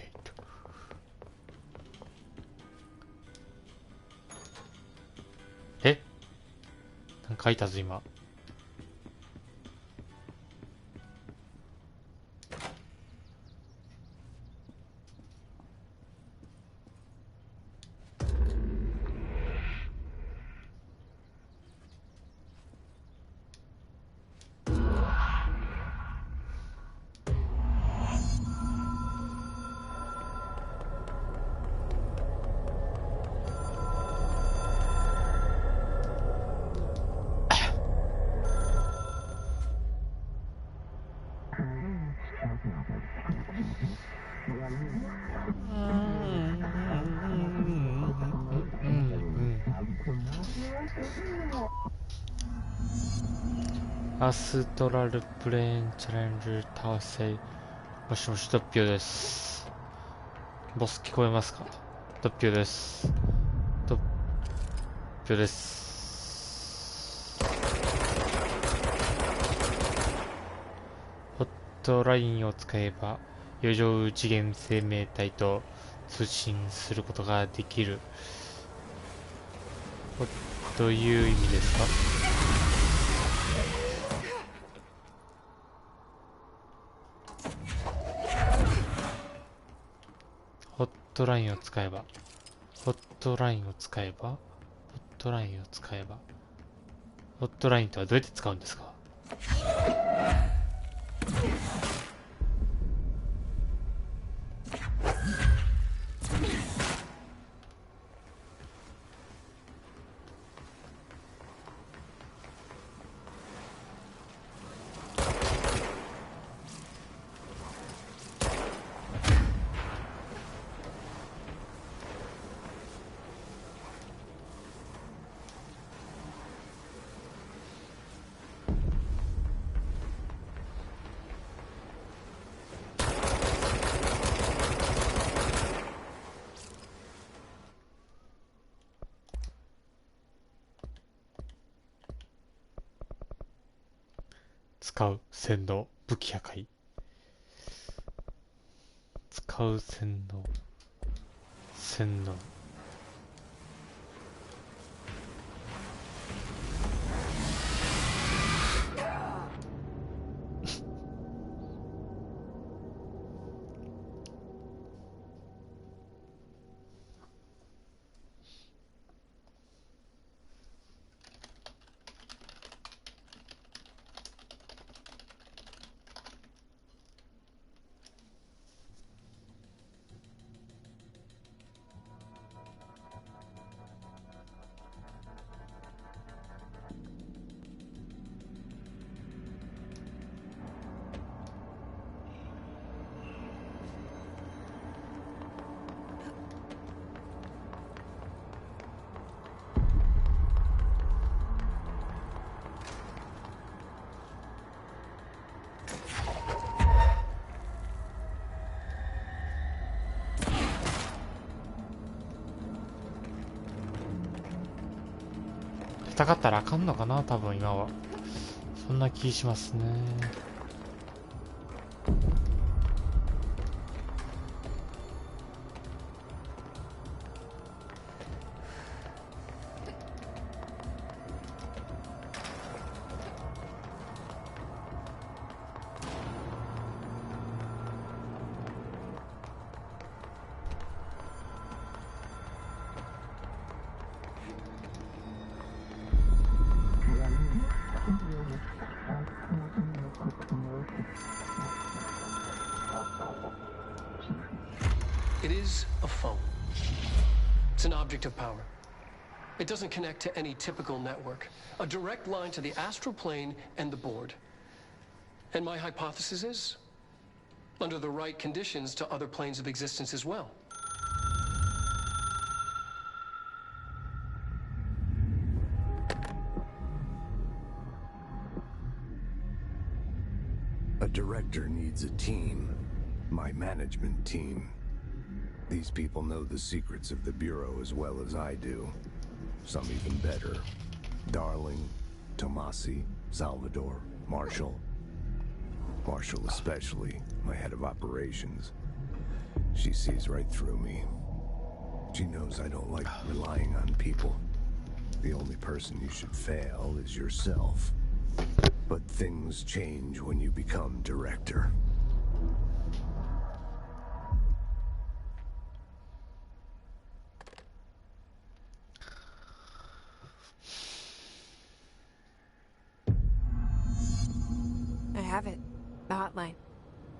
え、なんか書いたぞ今。アストラルプレーンチャレンジ達成。もしもし、突表です。ボス聞こえますか？突表です。突表です。ホットラインを使えば余剰次元生命体と通信することができる。どういう意味ですか？ホットラインを使えば、ホットラインを使えば、ホットラインを使えば、ホットラインとはどうやって使うんですか？使う洗脳、武器破壊。使う洗脳、洗脳。戦ったらあかんのかな、多分今は。そんな気しますね。It is a phone. It's an object of power. It doesn't connect to any typical network. A direct line to the astral plane and the board. And my hypothesis is, under the right conditions, to other planes of existence as well. A director needs a team. My management team. These people know the secrets of the Bureau as well as I do. Some even better. Darling, Tomasi, Salvador, Marshall. Marshall especially, my head of operations. She sees right through me. She knows I don't like relying on people. The only person you should fail is yourself. But things change when you become director. I have it. The hotline.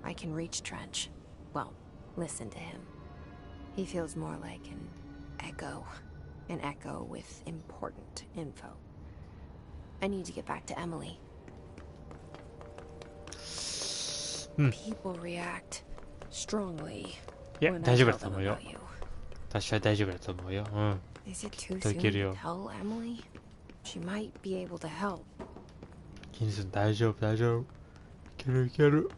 I can reach Trench. Well, listen to him. He feels more like an echo. An echo with important info. I need to get back to Emily. People react strongly when I tell them about you. 確かに大丈夫だと思うよ。うん。 Is it too soon to tell Emily? She might be able to help. 気にする、大丈夫、大丈夫。いけるいける。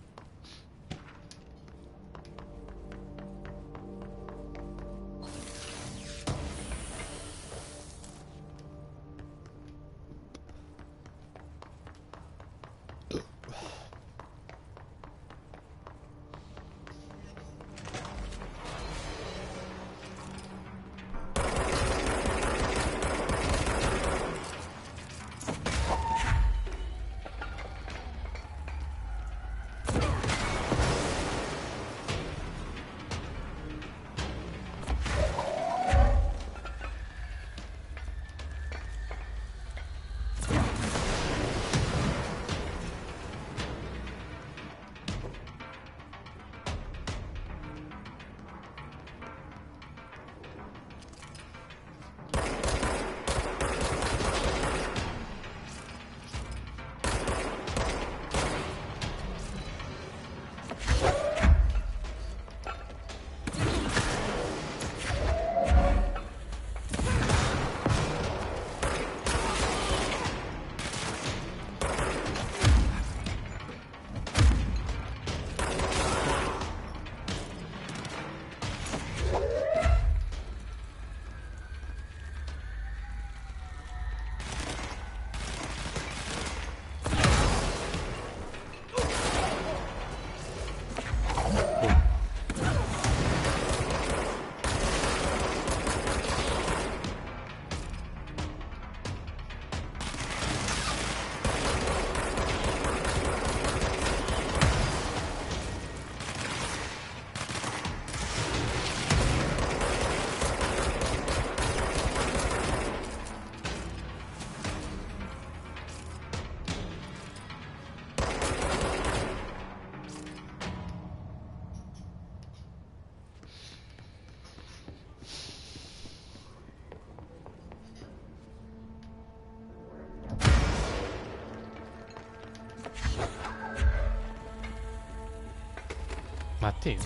待てよ。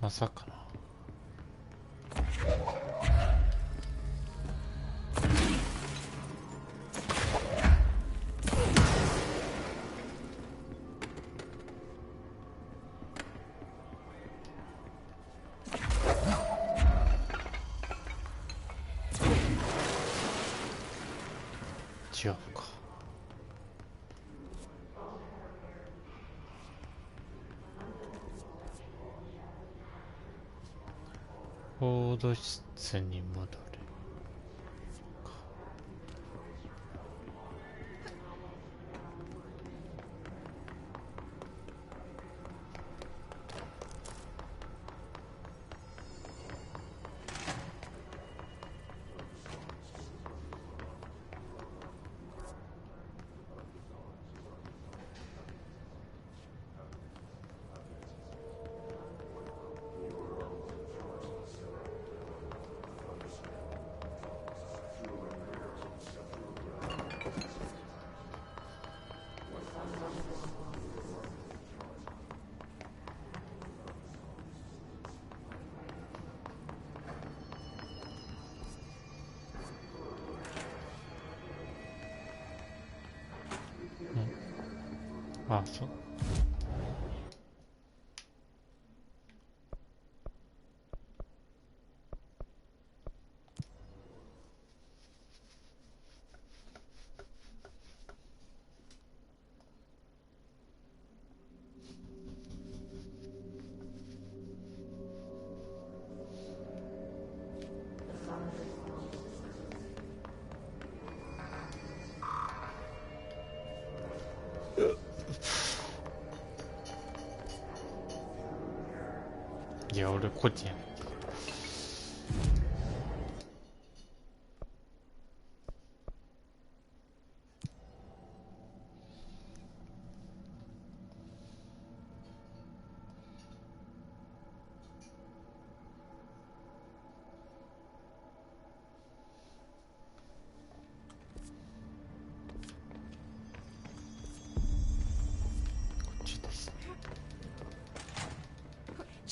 まさかな。違うか。コード室に戻る。あ、そう。いや、俺こっちやねん。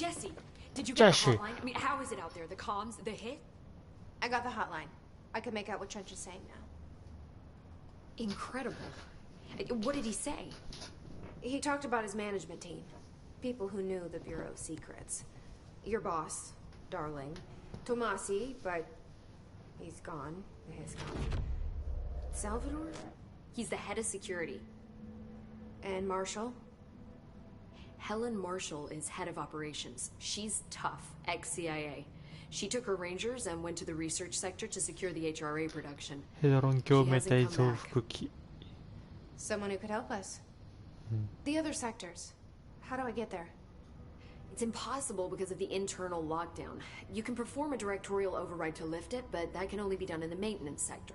Jesse, did you get the Jesse. hotline? I mean, how is it out there? The comms, the hit? I got the hotline. I can make out what Trench is saying now. Incredible. What did he say? He talked about his management team. People who knew the Bureau's secrets. Your boss, Darling. Tomasi, but he's gone. He's gone. Salvador? He's the head of security. And Marshall? Helen Marshall is head of operations. She's tough, ex-CIA. She took her rangers and went to the research sector to secure the HRA production. Someone who could help us. The other sectors. How do I get there? It's impossible because of the internal lockdown. You can perform a directorial override to lift it, but that can only be done in the maintenance sector.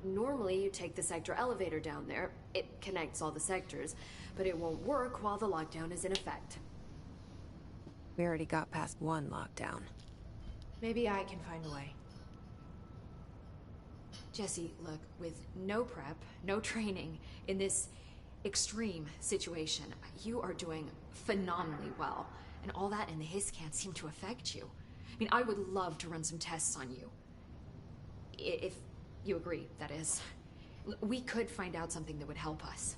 Normally, you take the sector elevator down there. It connects all the sectors, but it won't work while the lockdown is in effect. We already got past one lockdown. Maybe I can find a way. Jesse, look, with no prep, no training, in this extreme situation, you are doing phenomenally well. And all that in the hiss can't seem to affect you. I mean, I would love to run some tests on you. If you agree, that is. We could find out something that would help us.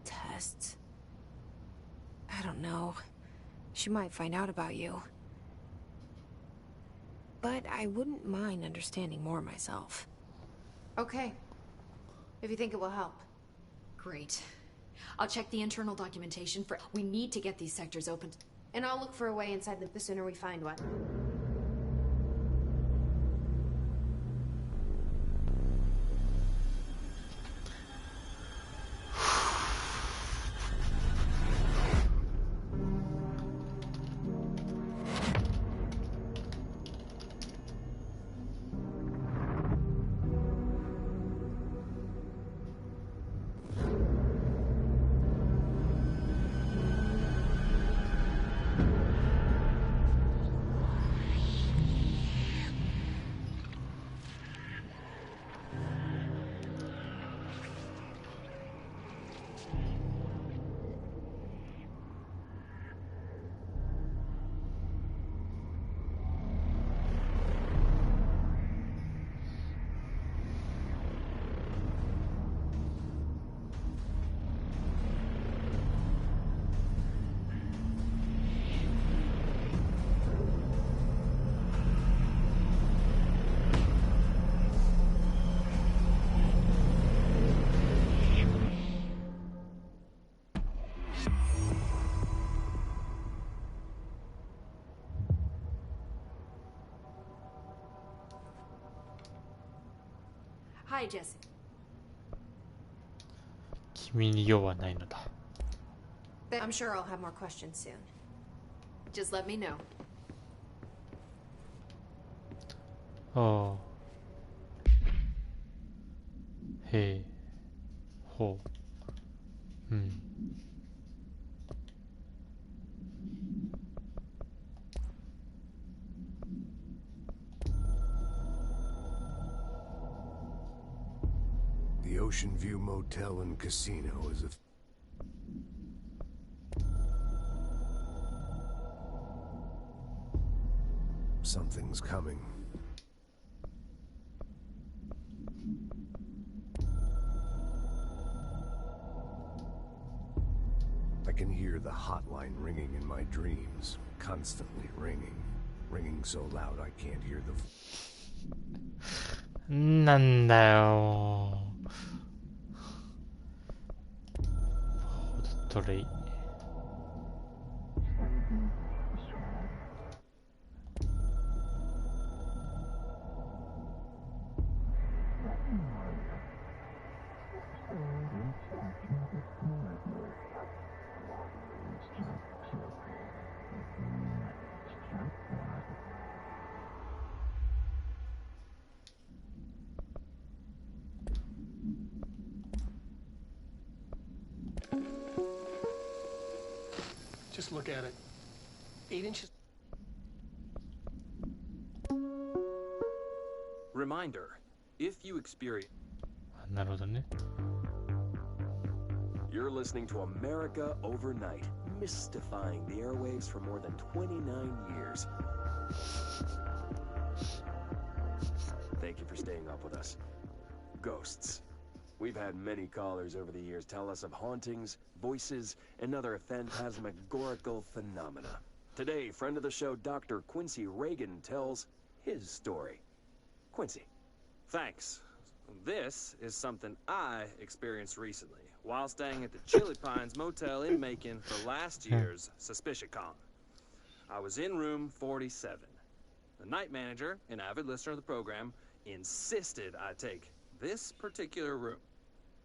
Tests? I don't know. She might find out about you. But I wouldn't mind understanding more myself. Okay. If you think it will help. Great. I'll check the internal documentation for... We need to get these sectors opened. And I'll look for a way inside the sooner we find one. Hi, Jesse. 君に用はないのだ。I'm sure I'll have more questions soon. Just let me know. ああ。へえ。ほう。うん。The Ocean View Motel and Casino is a... Something's coming. I can hear the hotline ringing in my dreams, constantly ringing. Ringing so loud I can't hear the... なんだよ。トレイ。Just look at it. 8 inches. Reminder, if you experience... なるほどね。 You're listening to America Overnight, mystifying the airwaves for more than 29 years. Thank you for staying up with us. Ghosts. We've had many callers over the years tell us of hauntings, voices, and other phantasmagorical phenomena. Today, friend of the show, Dr. Quincy Reagan, tells his story. Quincy. Thanks. This is something I experienced recently while staying at the Chili Pines Motel in Macon for last year's SuspiciaCon. I was in room 47. The night manager, an avid listener of the program, insisted I take this particular room.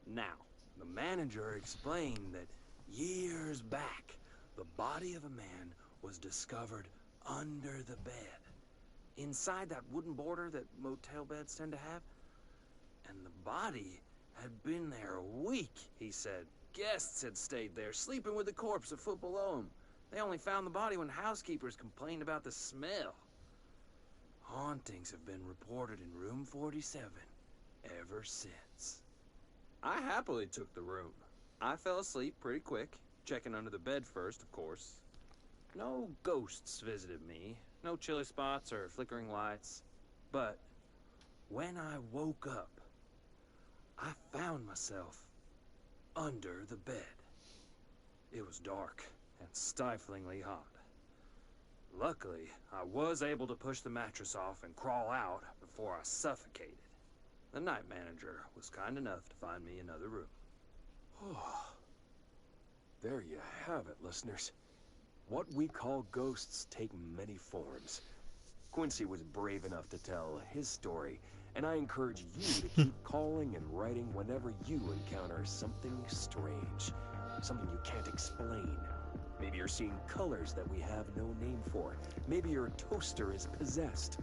Now, the manager explained that years back, the body of a man was discovered under the bed, inside that wooden border that motel beds tend to have. And the body had been there a week, he said. Guests had stayed there, sleeping with the corpse a foot below him. They only found the body when housekeepers complained about the smell. Hauntings have been reported in room 47 ever since. I happily took the room. I fell asleep pretty quick, checking under the bed first, of course. No ghosts visited me, no chilly spots or flickering lights. But when I woke up, I found myself under the bed. It was dark and stiflingly hot. Luckily, I was able to push the mattress off and crawl out before I suffocated. The night manager was kind enough to find me another room. There you have it, listeners. What we call ghosts take many forms. Quincy was brave enough to tell his story, and I encourage you to keep calling and writing whenever you encounter something strange, something you can't explain. Maybe you're seeing colors that we have no name for. Maybe your toaster is possessed.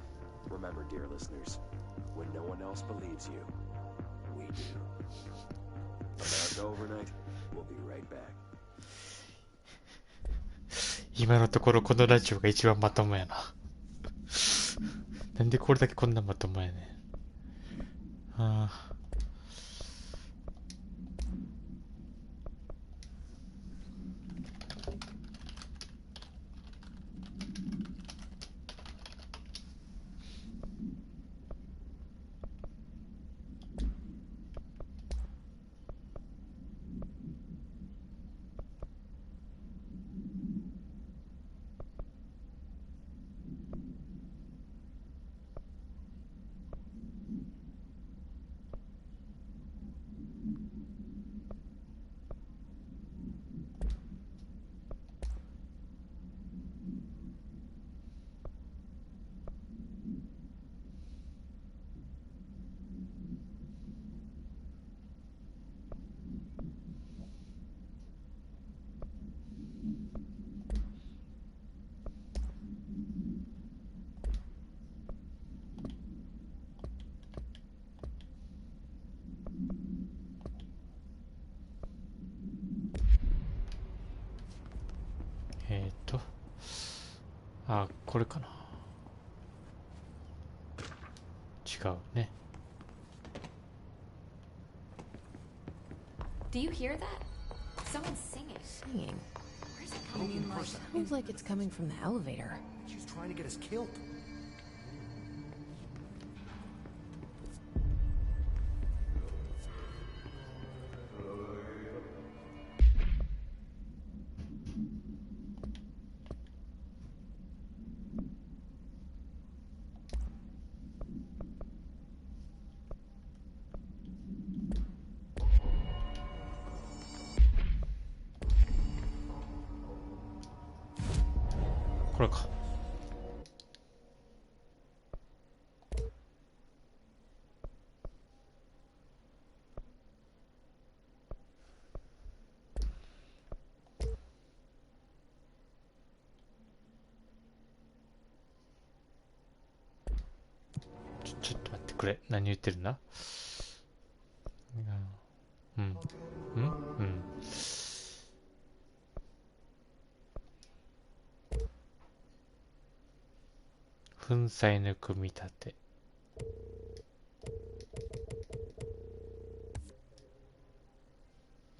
Remember, dear listeners, when no one else believes you, we do. America Overnight, we'll be right back. 今のところこのラジオが一番まともやな。なんでこれだけこんなまともやねん。ああ。あ、これかな。違うね。Do you hear that? Someone's singing. Singing. Where's it coming from? Sounds like it's coming from the elevator. She's trying to get us killed. これか。ちょっと待ってくれ。何言ってるんだ？うん。うん？うん。粉砕の組み立て。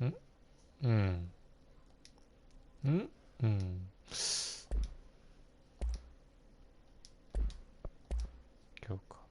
ん？うん。ん？うん。強化。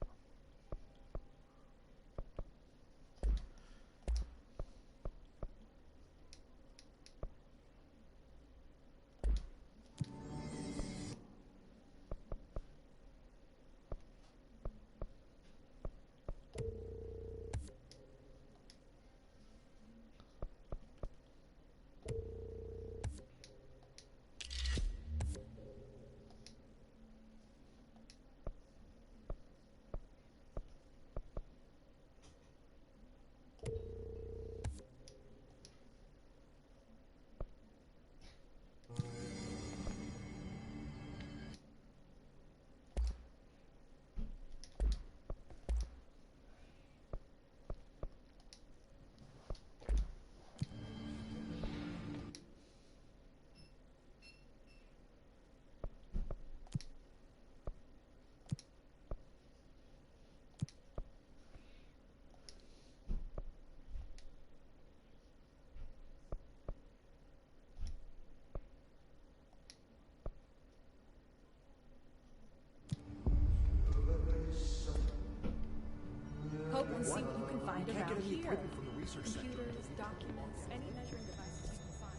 Hope and see what you can find around here. Computers, documents, any measuring devices you can find.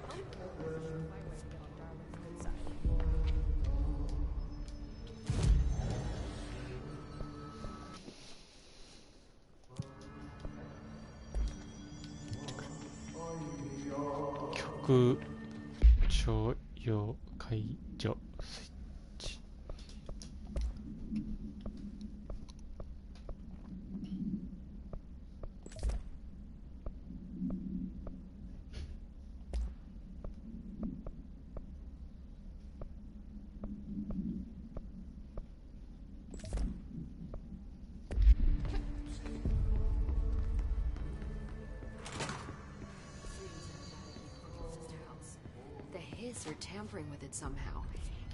I'll put a position my way to get on Darwin's good side.曲徴用解除スイッチ。The hiss are tampering with it somehow,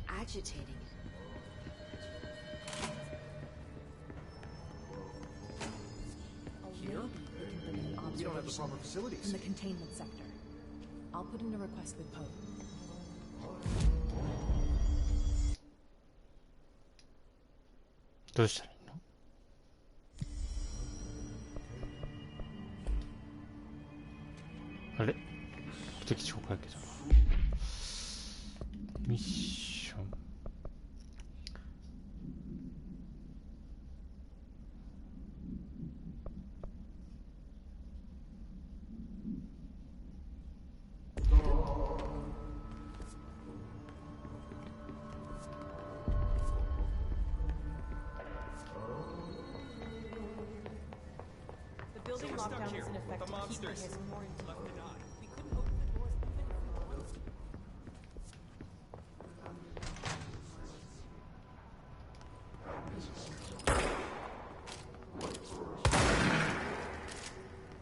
agitating it. Here? We don't have the proper facilities. In the containment sector. I'll put in a request with Pope. どうしたらいいの？あれ？目的地ここやけどな。ミッション。The building lockdown was in effect to keep the hiss quarantined. We couldn't open the doors even from the road.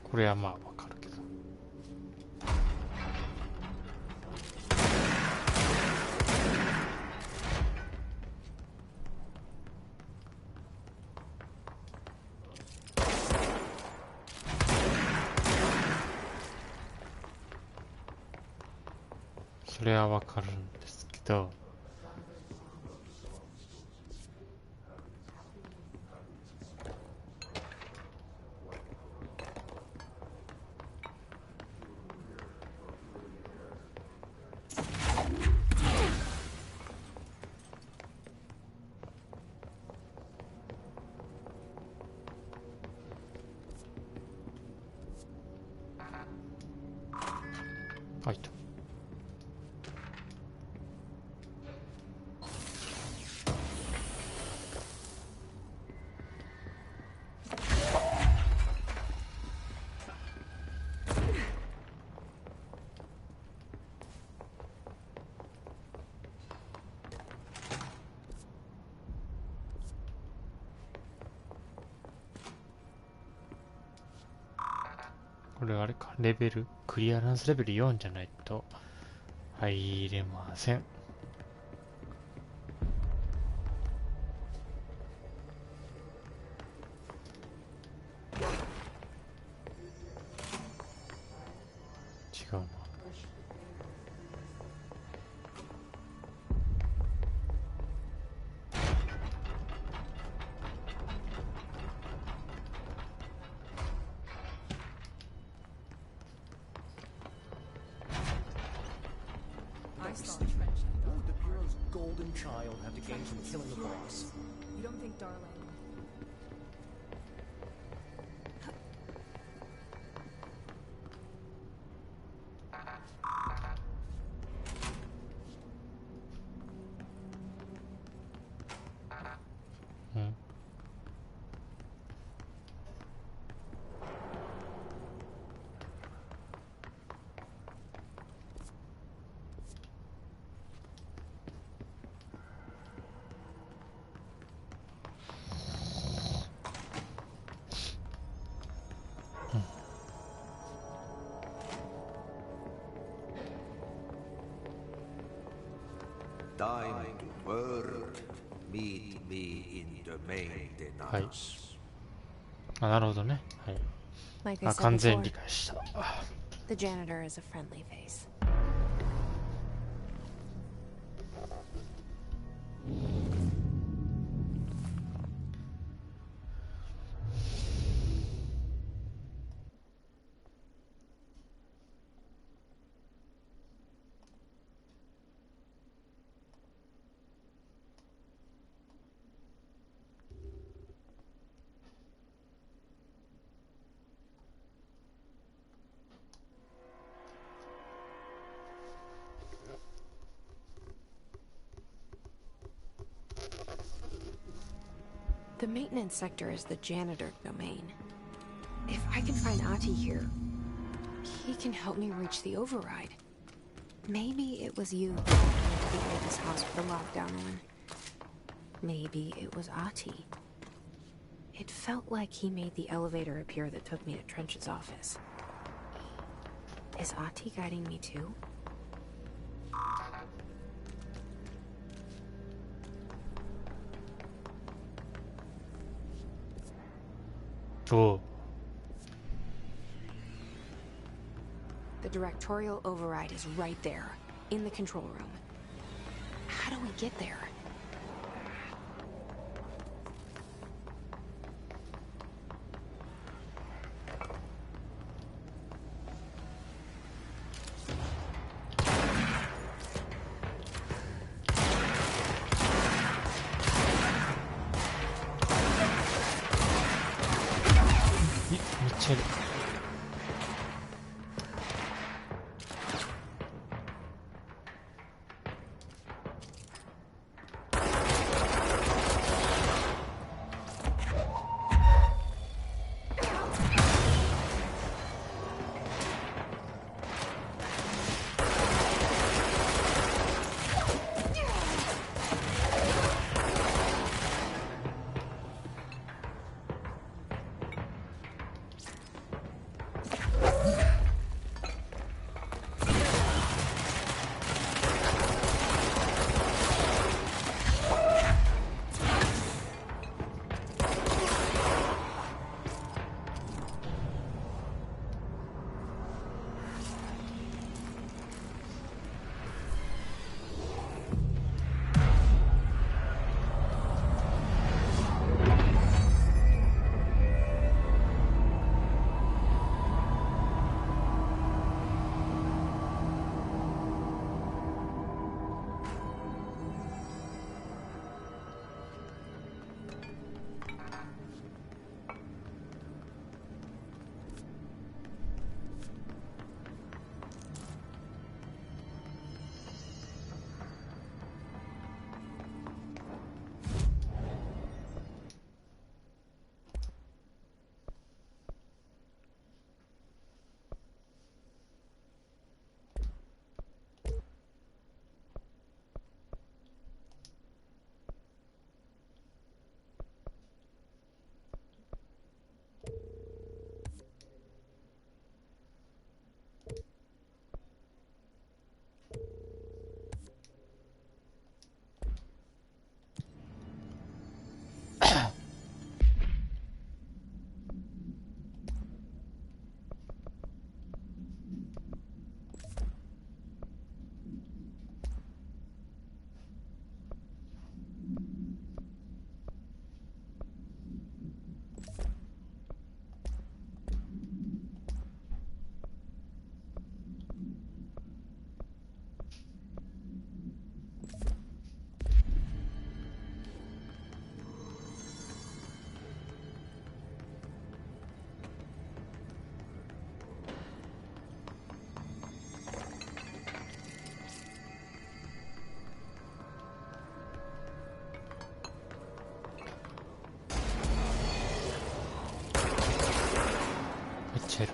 これはまあわかるけど。それはわかるんですけど、はいと。これあれか、レベル、クリアランスレベル4じゃないと入れません。違うな。What would the Bureau's golden child have to gain from killing the boss? You don't think Darling... Time to work. Meet me in the maintenance. はい。あ、なるほどね。はい。Like I あ、 said 完全 before, 理解した。the janitor is a friendly face. The maintenance sector is the janitor domain. If I can find Ati here, he can help me reach the override. Maybe it was you who told me to get this house with the lockdown on. Maybe it was Ati. It felt like he made the elevator appear that took me to Trench's office. Is Ati guiding me too? Oh. The directorial override is right there, in the control room. How do we get there? チェル。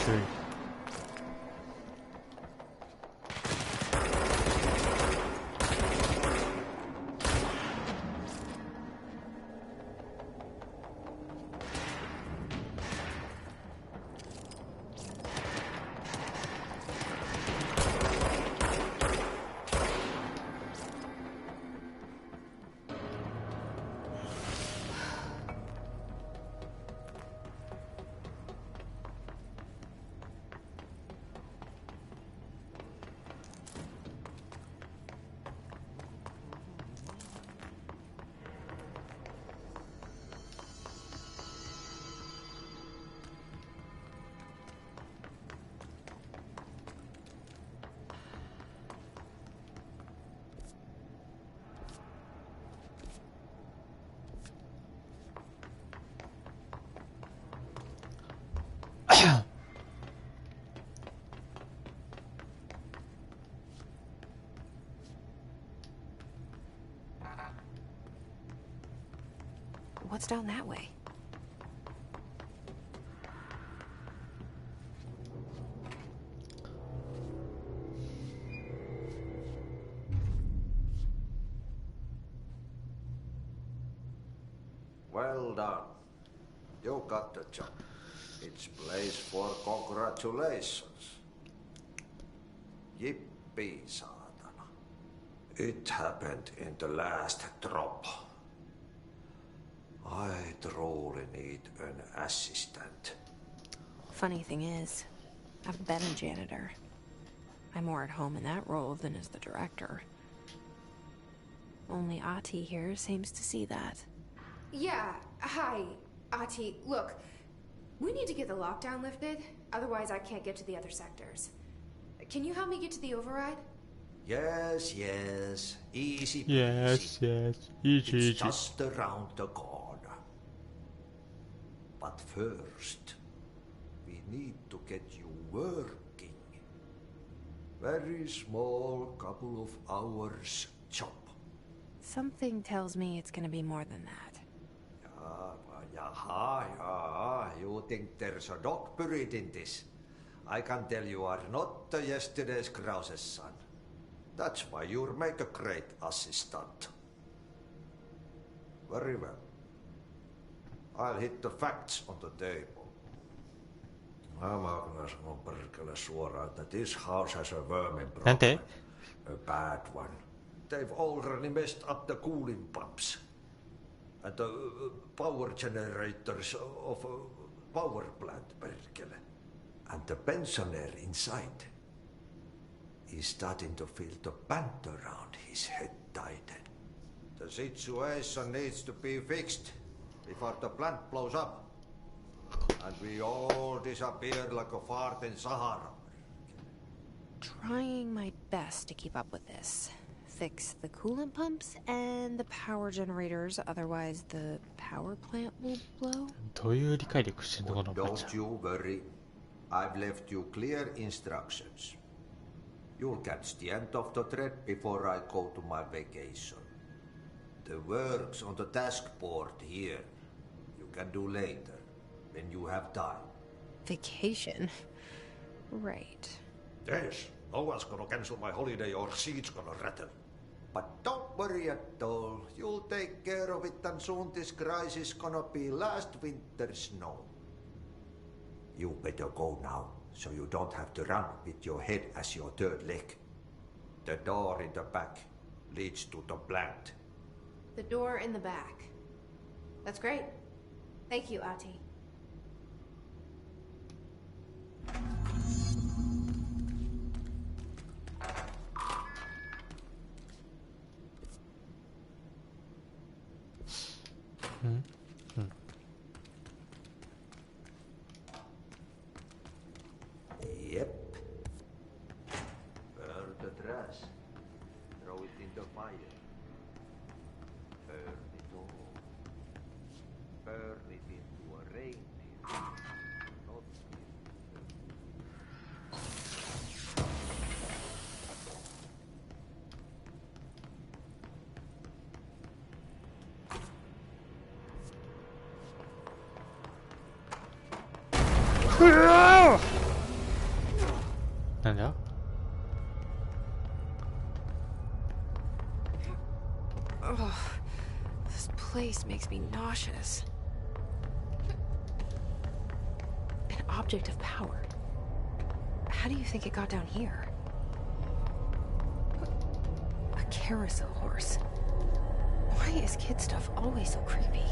ちょい。What's down that way? Well done. You got the job. It's place for congratulations. Yippee, saatana. It happened in the last drop. I truly need an assistant. Funny thing is, I've been a janitor. I'm more at home in that role than as the director. Only Ati here seems to see that. Yeah, hi, Ati. Look, we need to get the lockdown lifted, otherwise I can't get to the other sectors. Can you help me get to the override? Yes. Easy peasy. Yes. Easy. It's just around the corner. But first, we need to get you working. Very small, couple of hours job. Something tells me it's gonna be more than that. Yeah. You think there's a dog buried in this? I can tell you are not yesterday's Krause's son. That's why you'll make a great assistant. Very well. I'll hit the facts on the table. I'm gonna sanon perkele suoraan that this house has a vermin problem. A bad one. They've already messed up the cooling pumps. And the power generators of a power plant, perkele. And the pensioner inside is starting to feel the band around his head tighten. The situation needs to be fixed before the plant blows up. And we all disappear like a fart in Sahara. Trying my best to keep up with this. Fix the coolant pumps and the power generators, otherwise the power plant will blow. Don't you worry. I've left you clear instructions. You'll catch the end of the thread before I go to my vacation. The work's on the task board here. You can do later, when you have time. Vacation? Right. Yes, no one's gonna cancel my holiday or seat's gonna rattle. But don't worry at all. You'll take care of it and soon this crisis gonna be last winter's snow. You better go now, so you don't have to run with your head as your third leg. The door in the back leads to the plant. The door in the back. That's great. Thank you, Ati. turn it into a reindeer. Notなんだ？ Ugh, this place makes me nauseous. An object of power. How do you think it got down here? A carousel horse. Why is kid stuff always so creepy?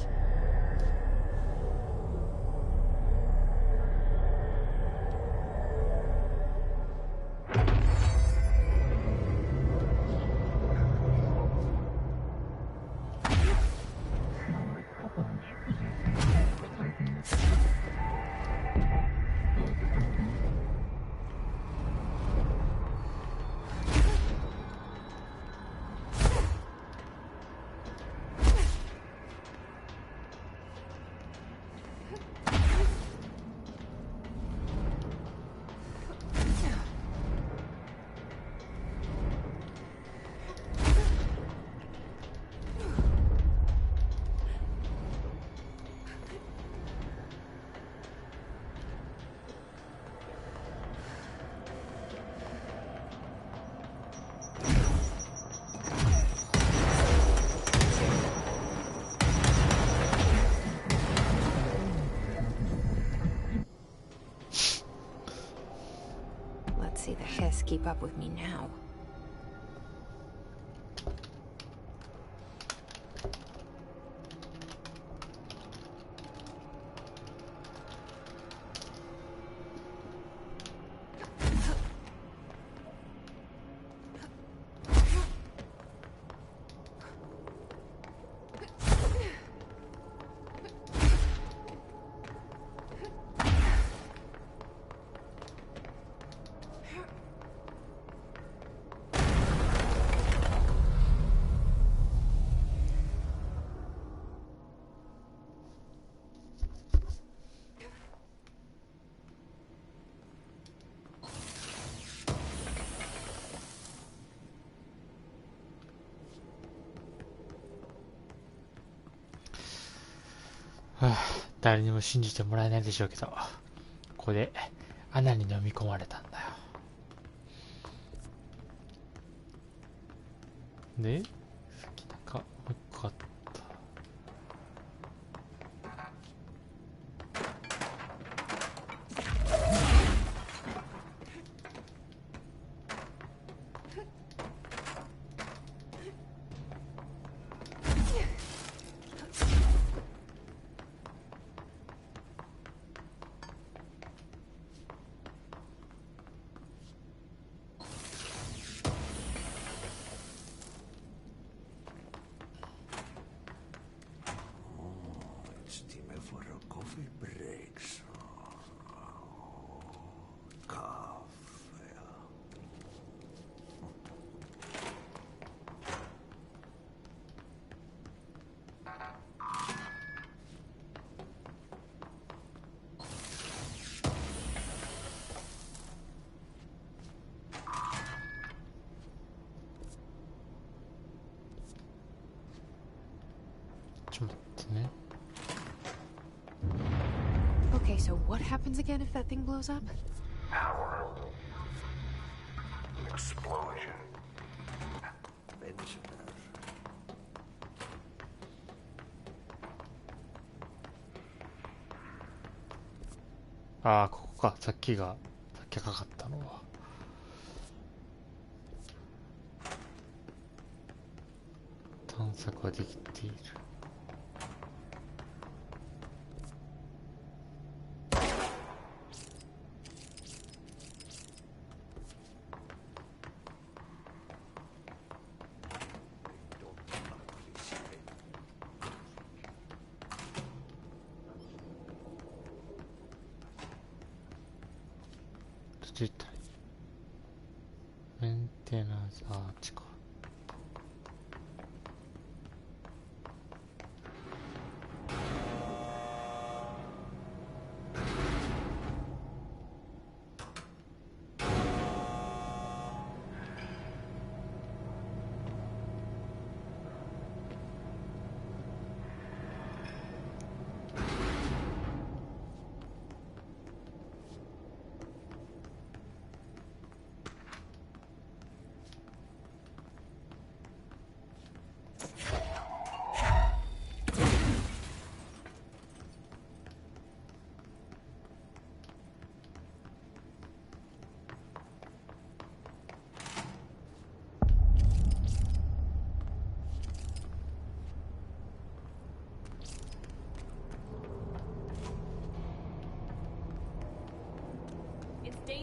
See the hiss keep up with me now.はあ、誰にも信じてもらえないでしょうけど、ここで穴に飲み込まれたんだよ。で、さっきなんかもう一個あった。Okay, so what happens again if that thing blows up? Power. Explosion. Pensioner. ああ、ここか。さっきかかったのは。探索はできている。メンテナンスアーチか。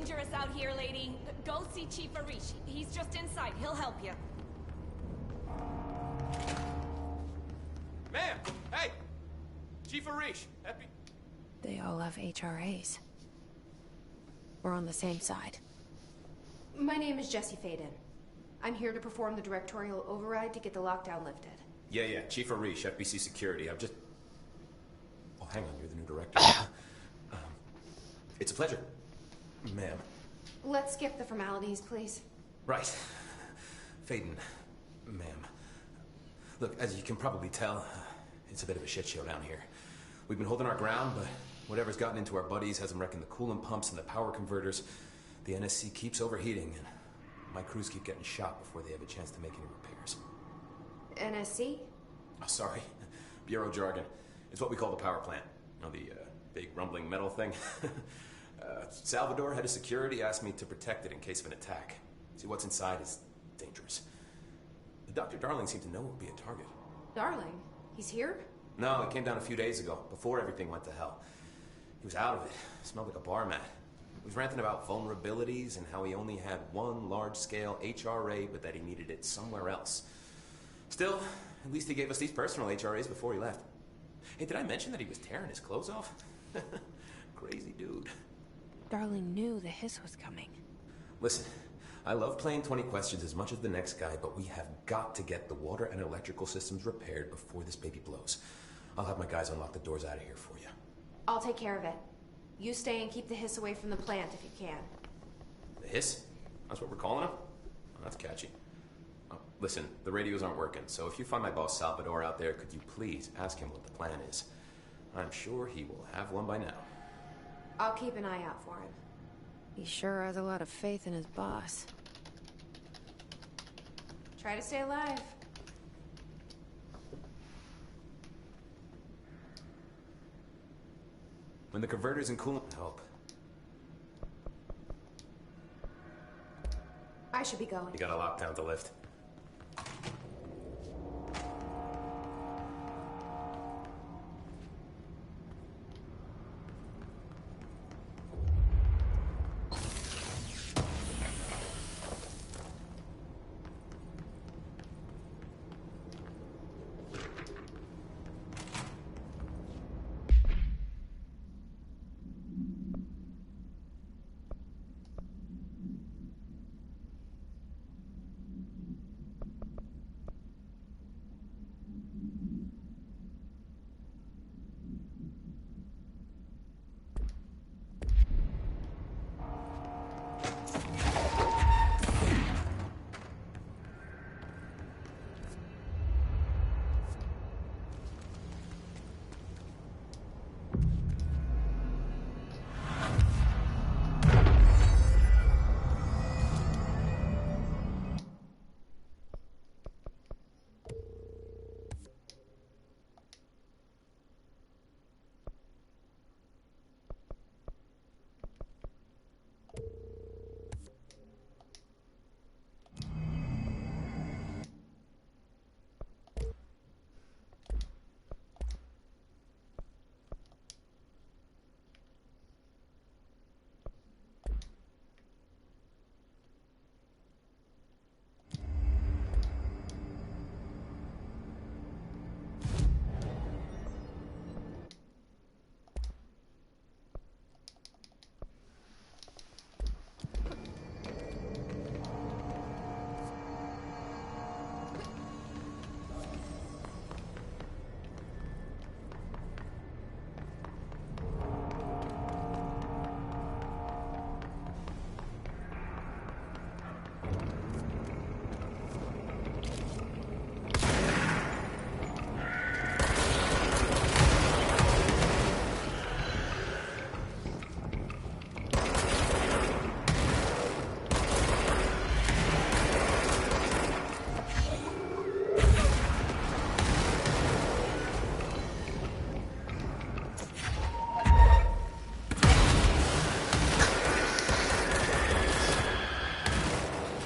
dangerous out here, lady. Go see Chief Arish. He's just inside. He'll help you. Ma'am! Hey! Chief Arish, happy... They all have HRAs. We're on the same side. My name is Jesse Faden. I'm here to perform the directorial override to get the lockdown lifted. Yeah, Chief Arish, FBC Security. I'm just... Oh, hang on, you're the new director. It's a pleasure, ma'am. Let's skip the formalities, please. Right. Faden, ma'am. Look, as you can probably tell, it's a bit of a shit show down here. We've been holding our ground, but whatever's gotten into our buddies has them wrecking the coolant pumps and the power converters. The NSC keeps overheating, and my crews keep getting shot before they have a chance to make any repairs. NSC? Oh, sorry. Bureau jargon. It's what we call the power plant. You know, the big rumbling metal thing. Salvador, head of security, asked me to protect it in case of an attack. See, what's inside is dangerous. Dr. Darling seemed to know it would be a target. Darling? He's here? No, he came down a few days ago, before everything went to hell. He was out of it. Smelled like a bar mat. He was ranting about vulnerabilities and how he only had one large-scale HRA, but that he needed it somewhere else. Still, at least he gave us these personal HRAs before he left. Hey, did I mention that he was tearing his clothes off? Crazy dude. Darling knew the hiss was coming. Listen, I love playing 20 questions as much as the next guy, but we have got to get the water and electrical systems repaired before this baby blows. I'll have my guys unlock the doors out of here for you. I'll take care of it. You stay and keep the hiss away from the plant if you can. The hiss? That's what we're calling him? Oh, that's catchy. Oh, listen, the radios aren't working, so if you find my boss Salvador out there, could you please ask him what the plan is? I'm sure he will have one by now. I'll keep an eye out for him. He sure has a lot of faith in his boss. Try to stay alive. When the converters and coolant help. I should be going. You got a lockdown to lift.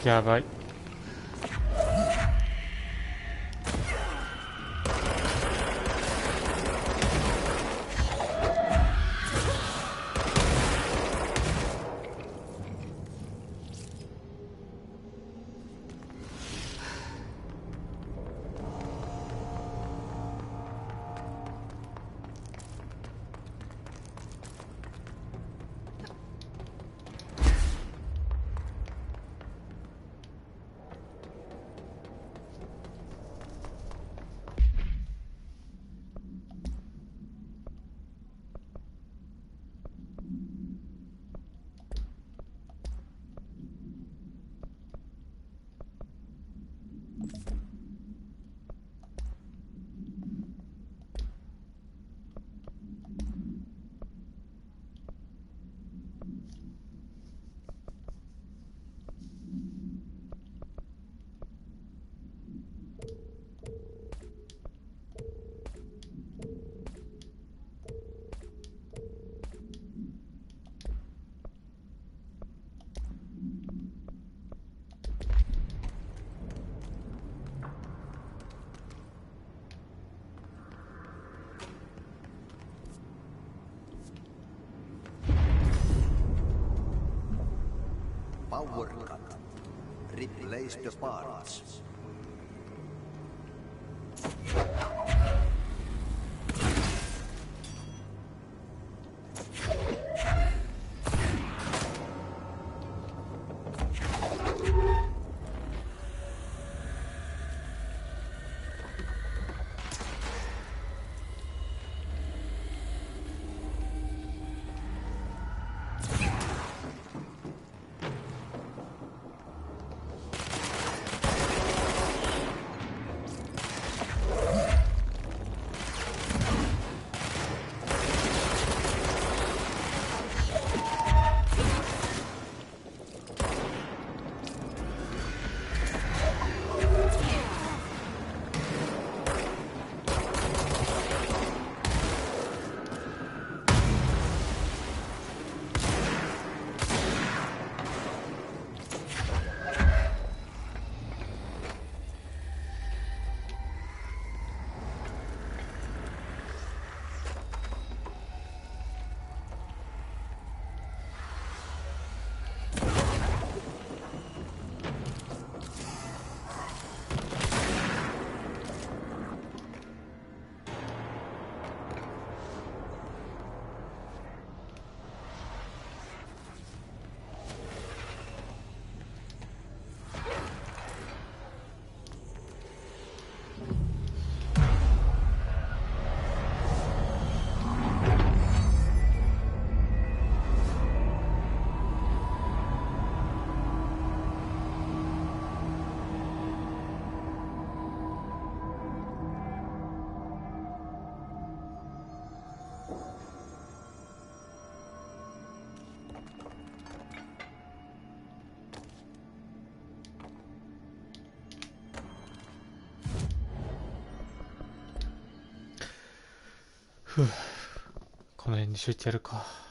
やばい。power cut. Replace the parts.ふう、この辺にしといてやるか。